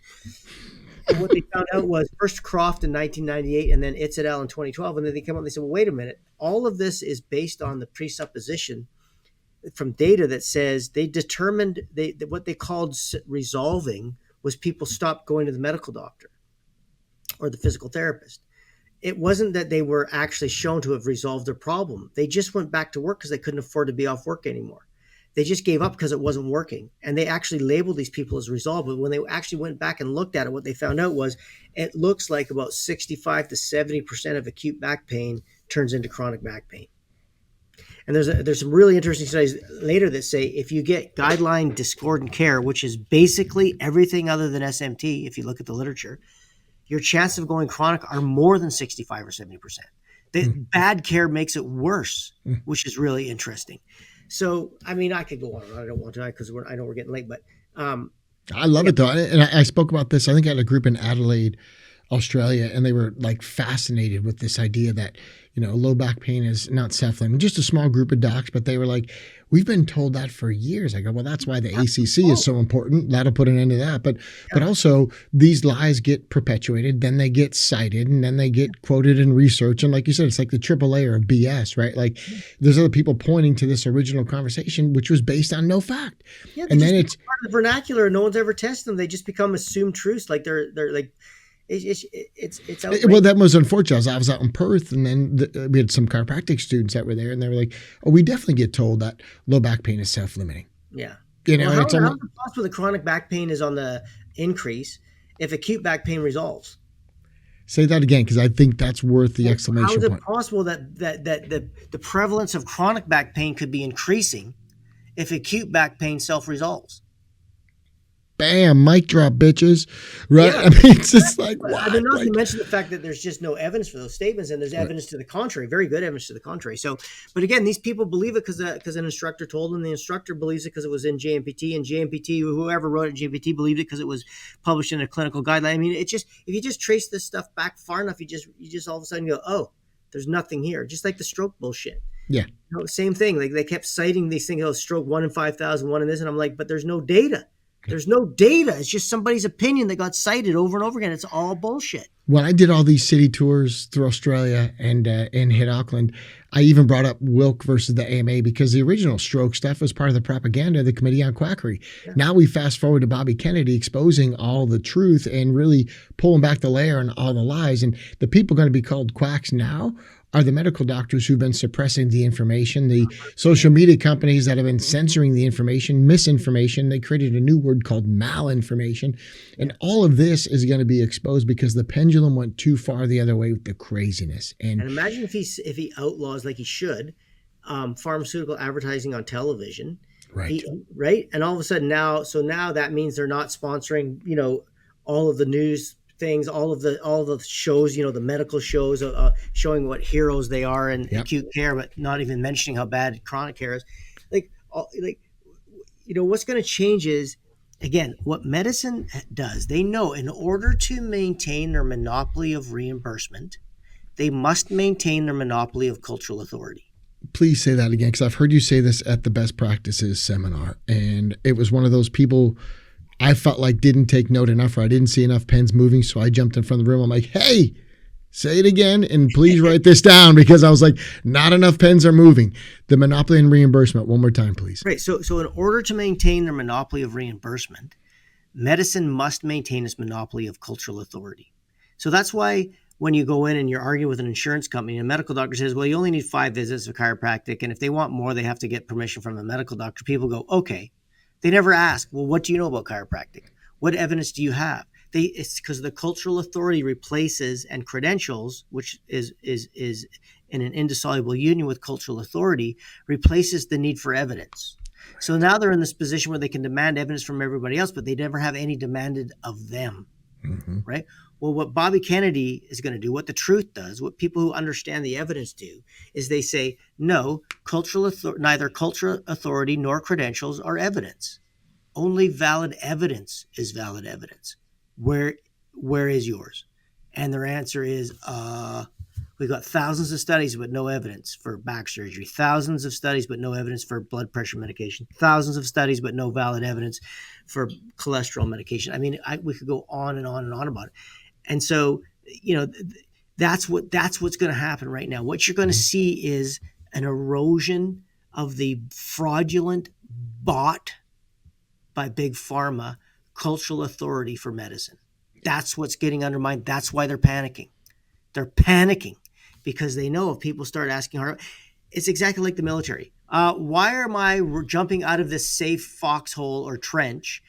And what they found out was first Croft in 1998 and then Itzadel in 2012. And then they came out and they said, well, wait a minute. All of this is based on the presupposition from data that says they determined what they called resolving was people stopped going to the medical doctor or the physical therapist. it wasn't that they were actually shown to have resolved their problem. They just went back to work because they couldn't afford to be off work anymore. They just gave up because it wasn't working. And they actually labeled these people as resolved. But when they actually went back and looked at it, what they found out was it looks like about 65 to 70% of acute back pain turns into chronic back pain. And there's some really interesting studies later that say if you get guideline discordant care, which is basically everything other than SMT, if you look at the literature, your chances of going chronic are more than 65 or 70%. The bad care makes it worse, which is really interesting. So, I mean, I could go on. I don't want to because I know we're getting late, but I love it though. And I spoke about this, I think I had a group in Adelaide, Australia, and they were like fascinated with this idea that, low back pain is not self-limiting. Just a small group of docs, but they were like, we've been told that for years. I go, well, that's why the ACC is so important. That'll put an end to that. But also these lies get perpetuated, then they get cited, and then they get quoted in research. And like you said, it's like the triple layer of BS, right? Like there's other people pointing to this original conversation, which was based on no fact. Yeah, and then it's part of the vernacular. No one's ever tested them. They just become assumed truths. Like they're like, it's outrageous. Well, that was unfortunate. I was out in Perth, and then we had some chiropractic students that were there, and they were like, "Oh, we definitely get told that low back pain is self-limiting." Yeah, how is it possible that chronic back pain is on the increase if acute back pain resolves? Say that again, because I think that's worth the exclamation point. How is it possible that the prevalence of chronic back pain could be increasing if acute back pain self-resolves? Bam, mic drop, bitches. Right? Yeah. I mean, it's just like, wow. I mean, not to mention the fact that there's just no evidence for those statements, and there's evidence to the contrary, very good evidence to the contrary. So, but again, these people believe it because an instructor told them. The instructor believes it because it was in JMPT, and JMPT, whoever wrote it in JMPT, believed it because it was published in a clinical guideline. I mean, it's just, if you just trace this stuff back far enough, you just all of a sudden go, oh, there's nothing here. Just like the stroke bullshit. Yeah. Same thing. Like they kept citing these things, stroke 1 in 5,000, 1 in this, and I'm like, but there's no data. There's no data. It's just somebody's opinion that got cited over and over again. It's all bullshit. When I did all these city tours through Australia and hit Auckland, I even brought up Wilk versus the AMA because the original stroke stuff was part of the propaganda of the Committee on Quackery. Yeah. Now we fast forward to Bobby Kennedy exposing all the truth and really pulling back the layer on all the lies. And the people going to be called quacks now are the medical doctors who've been suppressing the information, the social media companies that have been censoring the information, misinformation. They created a new word called malinformation. And all of this is going to be exposed because the pendulum went too far the other way with the craziness. And imagine if he outlaws, like he should, pharmaceutical advertising on television. Right. Right. And all of a sudden now that means they're not sponsoring, all of the news things, all of the shows, the medical shows, showing what heroes they are in acute care, but not even mentioning how bad chronic care is. What's going to change is, again, what medicine does. They know in order to maintain their monopoly of reimbursement, they must maintain their monopoly of cultural authority. Please say that again, because I've heard you say this at the Best Practices seminar, and it was one of those people I felt like didn't take note enough, or I didn't see enough pens moving, so I jumped in front of the room. I'm like, hey, say it again, and please write this down, because I was like, not enough pens are moving. The monopoly and reimbursement, one more time, please. Right. So in order to maintain their monopoly of reimbursement, medicine must maintain its monopoly of cultural authority. So that's why when you go in and you're arguing with an insurance company, and a medical doctor says, well, you only need 5 visits of chiropractic, and if they want more, they have to get permission from a medical doctor. People go, okay. They never ask, well, what do you know about chiropractic? What evidence do you have? It's because the cultural authority replaces, and credentials, which is in an indissoluble union with cultural authority, replaces the need for evidence. So now they're in this position where they can demand evidence from everybody else, but they never have any demanded of them, right? Well, what Bobby Kennedy is going to do, what the truth does, what people who understand the evidence do, is they say, no, neither cultural authority nor credentials are evidence. Only valid evidence is valid evidence. Where is yours? And their answer is, we've got thousands of studies but no evidence for back surgery, thousands of studies but no evidence for blood pressure medication, thousands of studies but no valid evidence for cholesterol medication. I mean, we could go on and on and on about it. And so, that's what's going to happen right now. What you're going to see is an erosion of the fraudulent bought by big pharma cultural authority for medicine. That's what's getting undermined. That's why they're panicking. They're panicking because they know if people start asking hard, it's exactly like the military. Why am I jumping out of this safe foxhole or trench,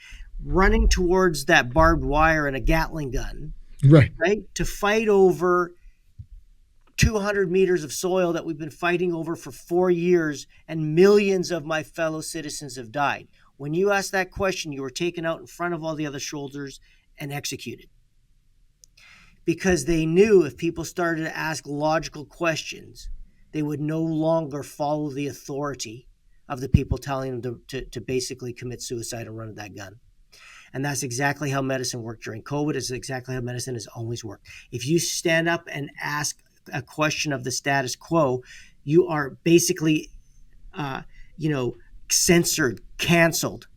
running towards that barbed wire and a Gatling gun, Right. to fight over 200 meters of soil that we've been fighting over for 4 years, and millions of my fellow citizens have died? When you asked that question, you were taken out in front of all the other soldiers and executed. Because they knew if people started to ask logical questions, they would no longer follow the authority of the people telling them to basically commit suicide and run with that gun. And that's exactly how medicine worked during COVID. It's exactly how medicine has always worked. If you stand up and ask a question of the status quo, you are basically, censored, canceled,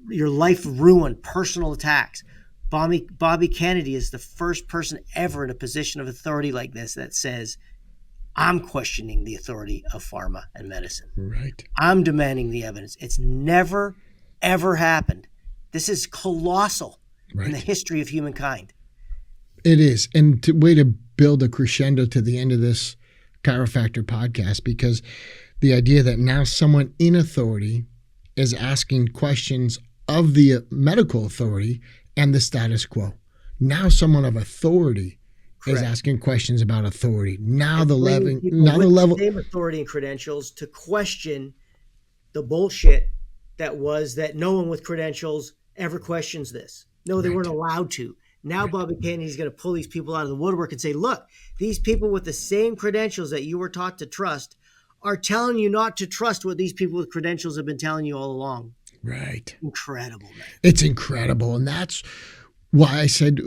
your life ruined, personal attacks. Bobby Kennedy is the first person ever in a position of authority like this that says, I'm questioning the authority of pharma and medicine. Right. I'm demanding the evidence. It's never, ever happened. This is colossal in the history of humankind. It is. And way to build a crescendo to the end of this Chiro-Factor podcast, because the idea that now someone in authority is asking questions of the medical authority and the status quo. Now someone of authority is asking questions about authority. Now the level same authority and credentials to question the bullshit that no one with credentials ever questions this. No, they weren't allowed to. Now Bobby Kennedy's going to pull these people out of the woodwork and say, look, these people with the same credentials that you were taught to trust are telling you not to trust what these people with credentials have been telling you all along. Right. Incredible, man. It's incredible. And that's why I said,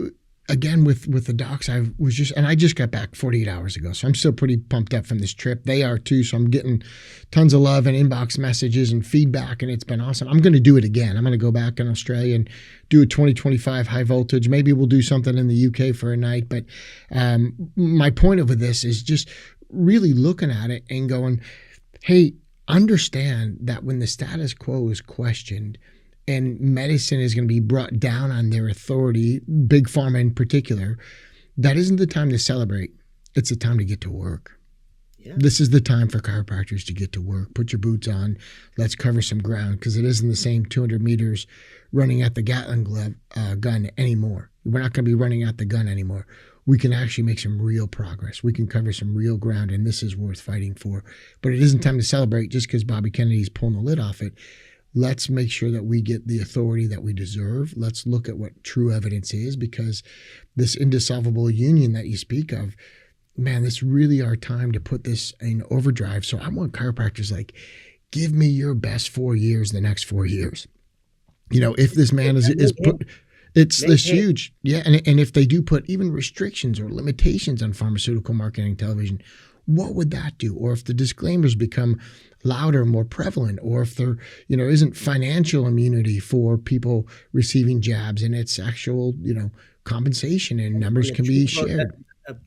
again, with the docs, I just got back 48 hours ago. So I'm still pretty pumped up from this trip. They are too. So I'm getting tons of love and inbox messages and feedback, and it's been awesome. I'm going to do it again. I'm going to go back in Australia and do a 2025 high voltage. Maybe we'll do something in the UK for a night. But my point of this is just really looking at it and going, hey, understand that when the status quo is questioned and medicine is going to be brought down on their authority, big pharma in particular, that isn't the time to celebrate. It's the time to get to work. Yeah. This is the time for chiropractors to get to work. Put your boots on. Let's cover some ground, because it isn't the same 200 meters running at the Gatling gun anymore. We're not going to be running at the gun anymore. We can actually make some real progress. We can cover some real ground, and this is worth fighting for. But it isn't time to celebrate just because Bobby Kennedy's pulling the lid off it. Let's make sure that we get the authority that we deserve. Let's look at what true evidence is, because this indissoluble union that you speak of, man, this really our time to put this in overdrive. So I want chiropractors like, give me your best 4 years, the next 4 years. If this man is put... It's this huge. Yeah. And if they do put even restrictions or limitations on pharmaceutical marketing television, what would that do? Or if the disclaimers become louder, more prevalent, or if there, isn't financial immunity for people receiving jabs and it's actual, compensation and numbers can be shared.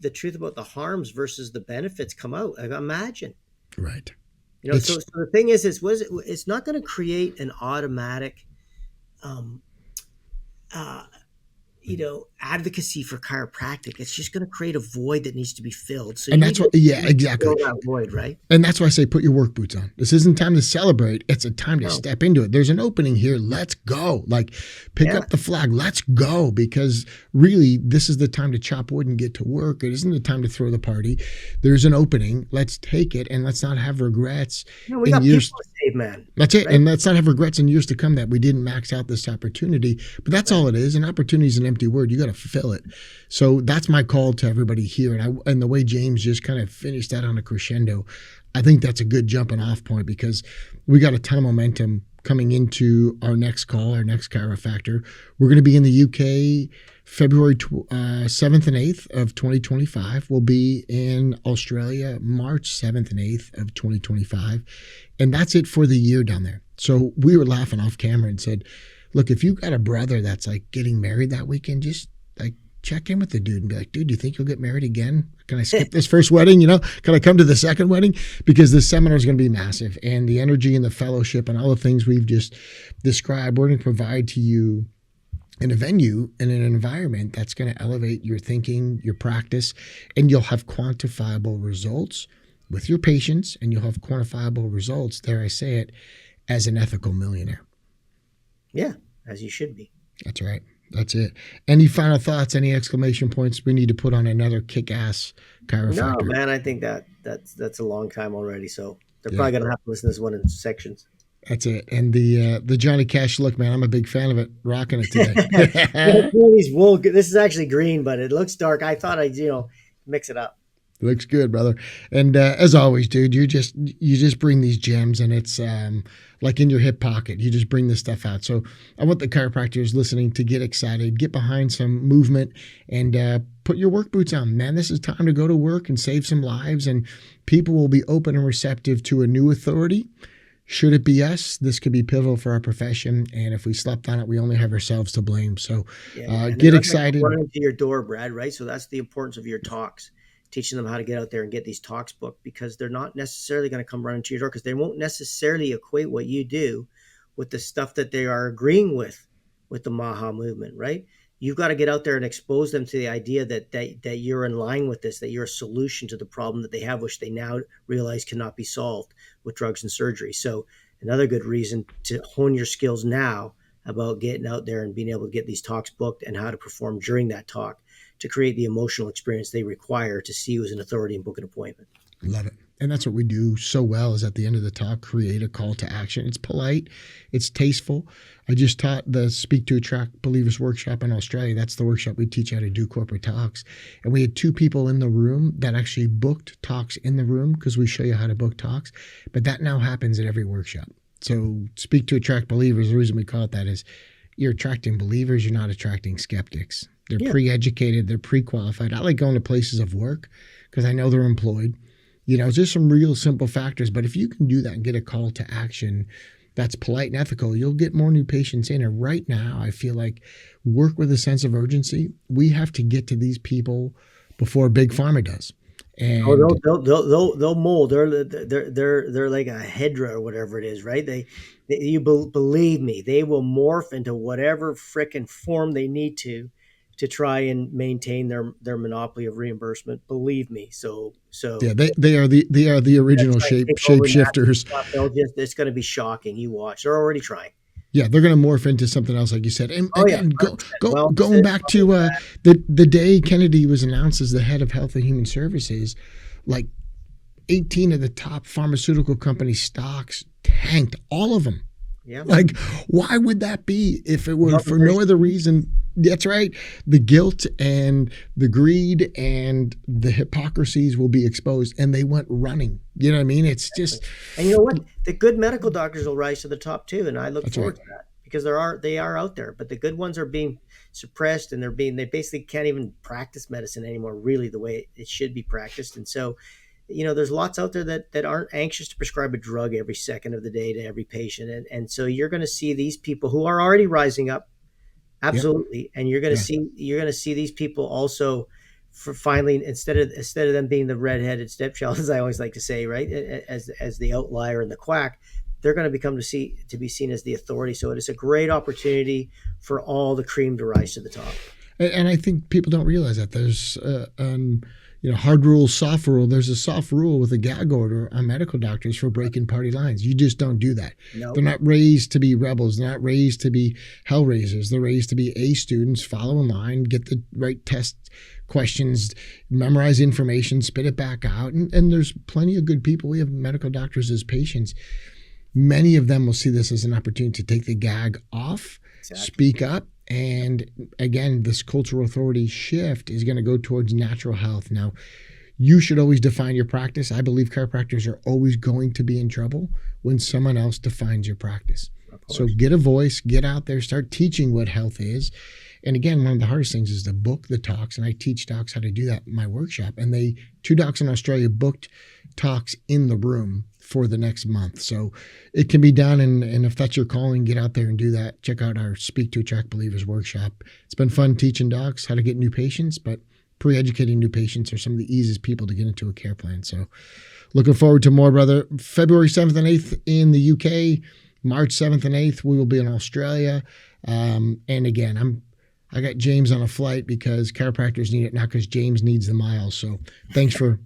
The truth about the harms versus the benefits come out. Imagine. Right. So the thing is it's not going to create an automatic, advocacy for chiropractic. It's just going to create a void that needs to be filled. So, and that's what, exactly. Fill that void, right? And that's why I say put your work boots on. This isn't time to celebrate. It's a time to step into it. There's an opening here. Let's go. Like, pick up the flag. Let's go. Because really, this is the time to chop wood and get to work. It isn't the time to throw the party. There's an opening. Let's take it, and let's not have regrets. We got people to save, man. That's it. Right? And let's not have regrets in years to come that we didn't max out this opportunity. But that's all it is. An opportunity is an empty word. You got to fulfill it. So that's my call to everybody here. And the way James just kind of finished that on a crescendo, I think that's a good jumping off point, because we got a ton of momentum coming into our next call, our next Chiro-Factor. We're going to be in the UK February 7th and 8th of 2025. We'll be in Australia March 7th and 8th of 2025. And that's it for the year down there. So we were laughing off camera and said, look, if you got a brother that's like getting married that weekend, just like check in with the dude and be like, dude, do you think you'll get married again? Can I skip this first wedding? Can I come to the second wedding? Because this seminar is going to be massive, and the energy and the fellowship and all the things we've just described, we're going to provide to you in a venue, in an environment that's going to elevate your thinking, your practice, and you'll have quantifiable results with your patients, and you'll have quantifiable results, dare I say it, as an ethical millionaire. Yeah, as you should be. That's right. That's it. Any final thoughts, any exclamation points we need to put on another kick-ass chiropractor? No, man, I think that's a long time already. So they're Yeah. probably going to have to listen to this one in sections. That's it. And the Johnny Cash look, man, I'm a big fan of it. Rocking it today. These wool. This is actually green, but it looks dark. I thought I'd mix it up. Looks good, brother. And as always, dude, you just bring these gems, and it's like in your hip pocket. You just bring this stuff out. So I want the chiropractors listening to get excited, get behind some movement, and put your work boots on. Man, this is time to go to work and save some lives, and people will be open and receptive to a new authority. Should it be us, this could be pivotal for our profession. And if we slept on it, we only have ourselves to blame. So get excited. Running to your door, Brad, right? So that's the importance of your talks, teaching them how to get out there and get these talks booked, because they're not necessarily going to come running to your door, because they won't necessarily equate what you do with the stuff that they are agreeing with the Maha movement, right? You've got to get out there and expose them to the idea that you're in line with this, that you're a solution to the problem that they have, which they now realize cannot be solved with drugs and surgery. So another good reason to hone your skills now about getting out there and being able to get these talks booked and how to perform during that talk to create the emotional experience they require to see you as an authority and book an appointment. Love it. And that's what we do so well, is at the end of the talk, create a call to action. It's polite. It's tasteful. I just taught the Speak to Attract Believers workshop in Australia. That's the workshop we teach how to do corporate talks. And we had 2 people in the room that actually booked talks in the room, because we show you how to book talks. But that now happens at every workshop. So Speak to Attract Believers, the reason we call it that is you're attracting believers. You're not attracting skeptics. They're pre-educated. They're pre-qualified. I like going to places of work because I know they're employed. Just some real simple factors. But if you can do that and get a call to action that's polite and ethical, you'll get more new patients in. And right now, I feel like work with a sense of urgency. We have to get to these people before Big Pharma does. And they'll mold. They're like a hydra or whatever it is, right? Believe me, they will morph into whatever frickin' form they need to try and maintain their monopoly of reimbursement. Believe me. So yeah, they are the original shapeshifters. It's going to be shocking. You watch. They're already trying. Yeah, they're going to morph into something else, like you said. And again, going back to the day Kennedy was announced as the head of Health and Human Services, like 18 of the top pharmaceutical company stocks tanked, all of them. Yeah. Like, why would that be if it were for no other reason? That's right. The guilt and the greed and the hypocrisies will be exposed, and they went running. You know what I mean? It's just. And you know what? The good medical doctors will rise to the top too, and I look forward to that, because they are out there, but the good ones are being suppressed, and they basically can't even practice medicine anymore, really the way it should be practiced. And so, there's lots out there that aren't anxious to prescribe a drug every second of the day to every patient. And so you're going to see these people who are already rising up. Absolutely. Yep. And you're going to see these people also, for finally, instead of them being the redheaded stepchild, as I always like to say, right, as the outlier and the quack, they're going to become to be seen as the authority. So it is a great opportunity for all the cream to rise to the top. And I think people don't realize that there's hard rule, soft rule. There's a soft rule with a gag order on medical doctors for breaking party lines. You just don't do that. Nope. They're not raised to be rebels. They're not raised to be hellraisers. They're raised to be A students, follow in line, get the right test questions, memorize information, spit it back out. And there's plenty of good people. We have medical doctors as patients. Many of them will see this as an opportunity to take the gag off, speak up. And again, this cultural authority shift is going to go towards natural health. Now, you should always define your practice. I believe chiropractors are always going to be in trouble when someone else defines your practice. So get a voice, get out there, start teaching what health is. And again, one of the hardest things is to book the talks. And I teach docs how to do that in my workshop. And 2 docs in Australia booked talks in the room for the next month. So it can be done. And if that's your calling, get out there and do that. Check out our Speak to Attract Believers workshop. It's been fun teaching docs how to get new patients, but pre-educating new patients are some of the easiest people to get into a care plan. So looking forward to more, brother. February 7th and 8th in the UK, March 7th and 8th, we will be in Australia. And again, I got James on a flight because chiropractors need it, not because James needs the miles. So thanks for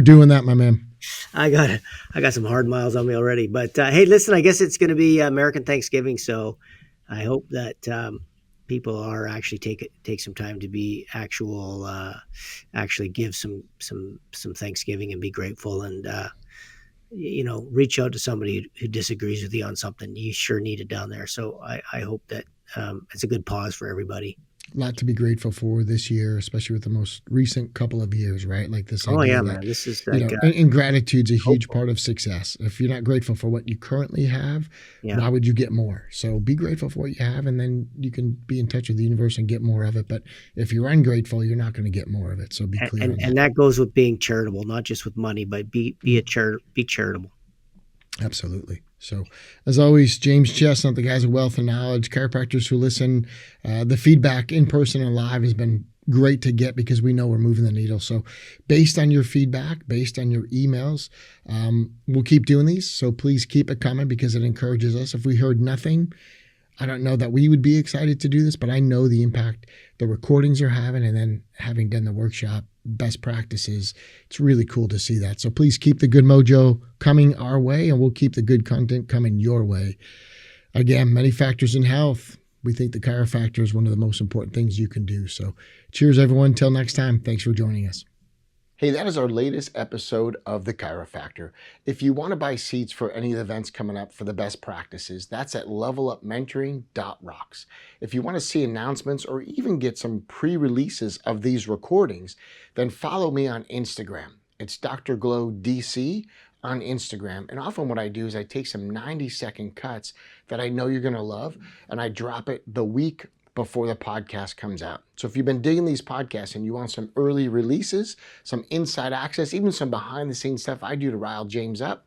doing that, my man. I got some hard miles on me already. But hey, listen, I guess it's going to be American Thanksgiving, so I hope that people are actually take some time to be actually give some Thanksgiving and be grateful, and reach out to somebody who disagrees with you on something. You sure need it down there. So I hope that it's a good pause for everybody. A lot to be grateful for this year, especially with the most recent couple of years, right? Like this Oh idea yeah, that, man, this is like and gratitude's a huge part of success. If you're not grateful for what you currently have, why would you get more? So be grateful for what you have, and then you can be in touch with the universe and get more of it. But if you're ungrateful, you're not going to get more of it. So be clear. And that goes with being charitable, not just with money, but be charitable. Absolutely. So, as always, James Chestnut, the guy's a wealth of knowledge. Chiropractors who listen, the feedback in person and live has been great to get because we know we're moving the needle. So, based on your feedback, based on your emails, we'll keep doing these. So, please keep it coming because it encourages us. If we heard nothing, I don't know that we would be excited to do this, but I know the impact the recordings are having, and then having done the workshop, best practices, it's really cool to see that. So please keep the good mojo coming our way, and we'll keep the good content coming your way. Again, many factors in health. We think the Chiro-Factor is one of the most important things you can do. So cheers, everyone. Till next time. Thanks for joining us. Hey, that is our latest episode of the Chiro-Factor. If you want to buy seats for any of the events coming up for the best practices, that's at levelupmentoring.rocks. If you want to see announcements or even get some pre-releases of these recordings, then follow me on Instagram. It's Dr. Glow DC on Instagram. And often what I do is I take some 90-second cuts that I know you're going to love, and I drop it the week before the podcast comes out. So if you've been digging these podcasts and you want some early releases, some inside access, even some behind the scenes stuff I do to rile James up,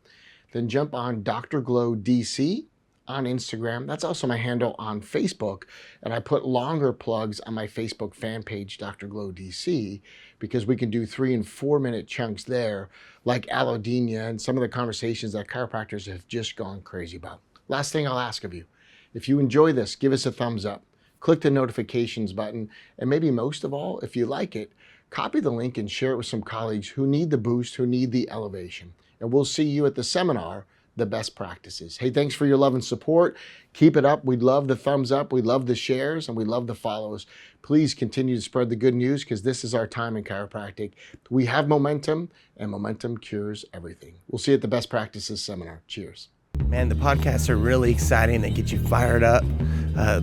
then jump on Dr. Glow DC on Instagram. That's also my handle on Facebook. And I put longer plugs on my Facebook fan page, Dr. Glow DC, because we can do 3 and 4 minute chunks there, like allodynia and some of the conversations that chiropractors have just gone crazy about. Last thing I'll ask of you, if you enjoy this, give us a thumbs up. Click the notifications button, and maybe most of all, if you like it, copy the link and share it with some colleagues who need the boost, who need the elevation. And we'll see you at the seminar, The Best Practices. Hey, thanks for your love and support. Keep it up. We'd love the thumbs up. We love the shares, and we love the follows. Please continue to spread the good news because this is our time in chiropractic. We have momentum, and momentum cures everything. We'll see you at the Best Practices seminar. Cheers. Man, the podcasts are really exciting. They get you fired up.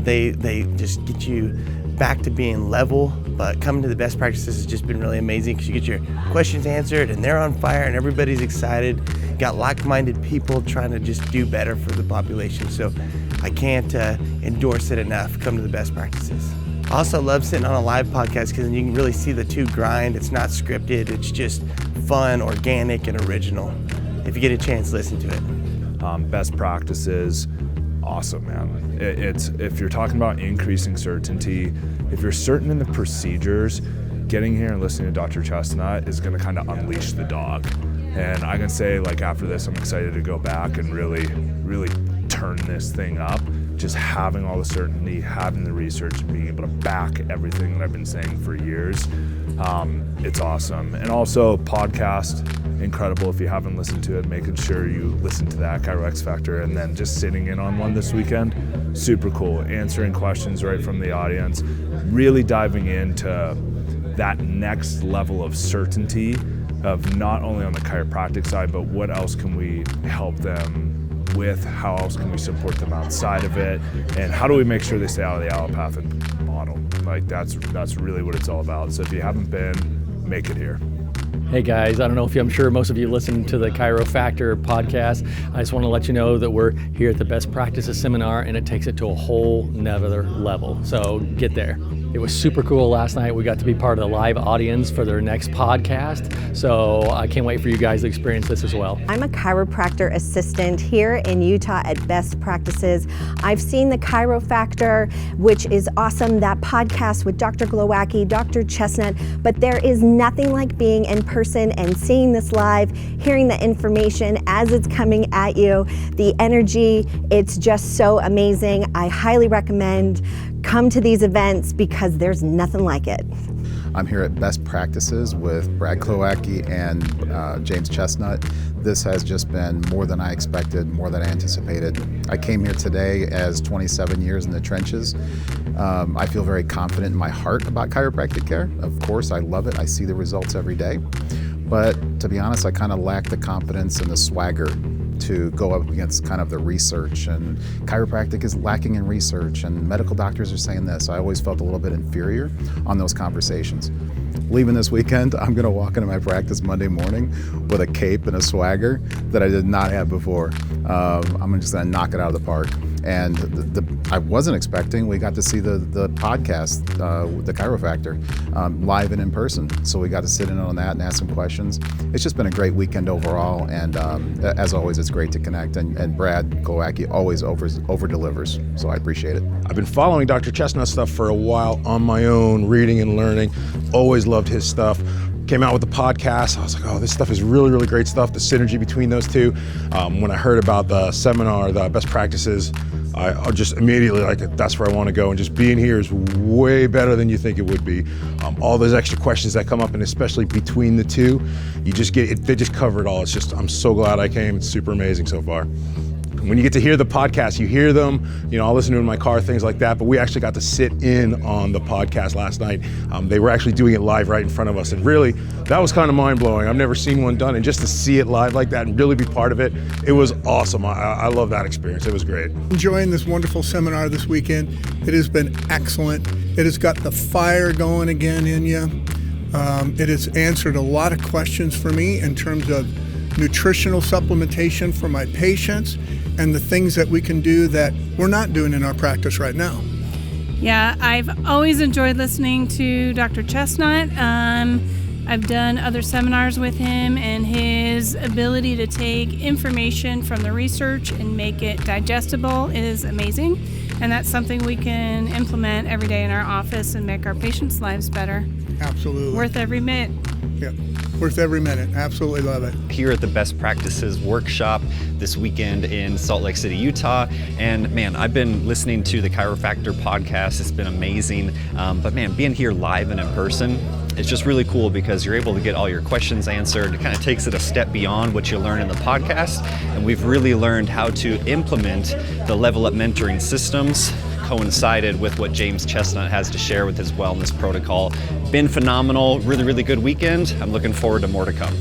They just get you back to being level. But coming to the Best Practices has just been really amazing because you get your questions answered and they're on fire and everybody's excited. Got like-minded people trying to just do better for the population. So I can't endorse it enough. Come to the Best Practices. I also love sitting on a live podcast because you can really see the two grind. It's not scripted. It's just fun, organic, and original. If you get a chance, listen to it. Best practices, awesome, man. It's if you're talking about increasing certainty, if you're certain in the procedures, getting here and listening to Dr. Chestnut is going to kind of unleash the dog. And I can say, like, after this, I'm excited to go back and really turn this thing up. Just having all the certainty, having the research, and being able to back everything that I've been saying for years. It's awesome. And also podcast, incredible. If you haven't listened to it, making sure you listen to that, Chiro-Factor, and then just sitting in on one this weekend, super cool. Answering questions right from the audience, really diving into that next level of certainty of not only on the chiropractic side, but what else can we help them with, how else can we support them outside of it, and how do we make sure they stay out of the allopathic model. Like that's really what it's all about. So if you haven't been, make it here. Hey guys, I don't know if I'm sure most of you listen to the Chiro-Factor podcast. I just want to let you know that we're here at the Best Practices Seminar and it takes it to a whole nother level. So get there. It was super cool last night. We got to be part of the live audience for their next podcast. So I can't wait for you guys to experience this as well. I'm a chiropractor assistant here in Utah at Best Practices. I've seen the Chiro-Factor, which is awesome, that podcast with Dr. Glowaki, Dr. Chestnut, but there is nothing like being in person person and seeing this live, hearing the information as it's coming at you, the energy, it's just so amazing. I highly recommend come to these events because there's nothing like it. I'm here at Best Practices with Brad Glowaki and James Chestnut. This has just been more than I expected, more than I anticipated. I came here today as 27 years in the trenches. I feel very confident in my heart about chiropractic care. Of course, I love it. I see the results every day. But to be honest, I kind of lack the confidence and the swagger to go up against kind of the research, and chiropractic is lacking in research, and medical doctors are saying this. I always felt a little bit inferior on those conversations. Leaving this weekend, I'm gonna walk into my practice Monday morning with a cape and a swagger that I did not have before. I'm just gonna knock it out of the park. And I wasn't expecting, we got to see the podcast, the Chiro-Factor, live and in person. So we got to sit in on that and ask some questions. It's just been a great weekend overall. And as always, it's great to connect. And Brad Glowaki always over delivers. So I appreciate it. I've been following Dr. Chestnut stuff for a while on my own, reading and learning. Always loved his stuff. Came out with the podcast. I was like, oh, this stuff is really, really great stuff. The synergy between those two. When I heard about the seminar, the best practices, I just immediately that's where I want to go. And just being here is way better than you think it would be. All those extra questions that come up, and especially between the two, you just get it. They just cover it all. It's just, I'm so glad I came. It's super amazing so far. When you get to hear the podcast, you hear them, I'll listen to them in my car, things like that, but we actually got to sit in on the podcast last night. They were actually doing it live right in front of us, and really, that was kind of mind-blowing. I've never seen one done, and just to see it live like that and really be part of it, it was awesome. I love that experience. It was great. Enjoying this wonderful seminar this weekend. It has been excellent. It has got the fire going again in you. It has answered a lot of questions for me in terms of nutritional supplementation for my patients and the things that we can do that we're not doing in our practice right now. Yeah, I've always enjoyed listening to Dr. Chestnut. I've done other seminars with him, and his ability to take information from the research and make it digestible is amazing. And that's something we can implement every day in our office and make our patients' lives better. Absolutely. Worth every minute. Yeah, worth every minute. Absolutely love it. Here at the Best Practices workshop this weekend in Salt Lake City, Utah. And man, I've been listening to the Chiro-Factor podcast. It's been amazing. But man, being here live and in person, it's just really cool because you're able to get all your questions answered. It kind of takes it a step beyond what you learn in the podcast. And we've really learned how to implement the Level Up mentoring systems, coincided with what James Chestnut has to share with his wellness protocol. Been phenomenal, really, really good weekend. I'm looking forward to more to come.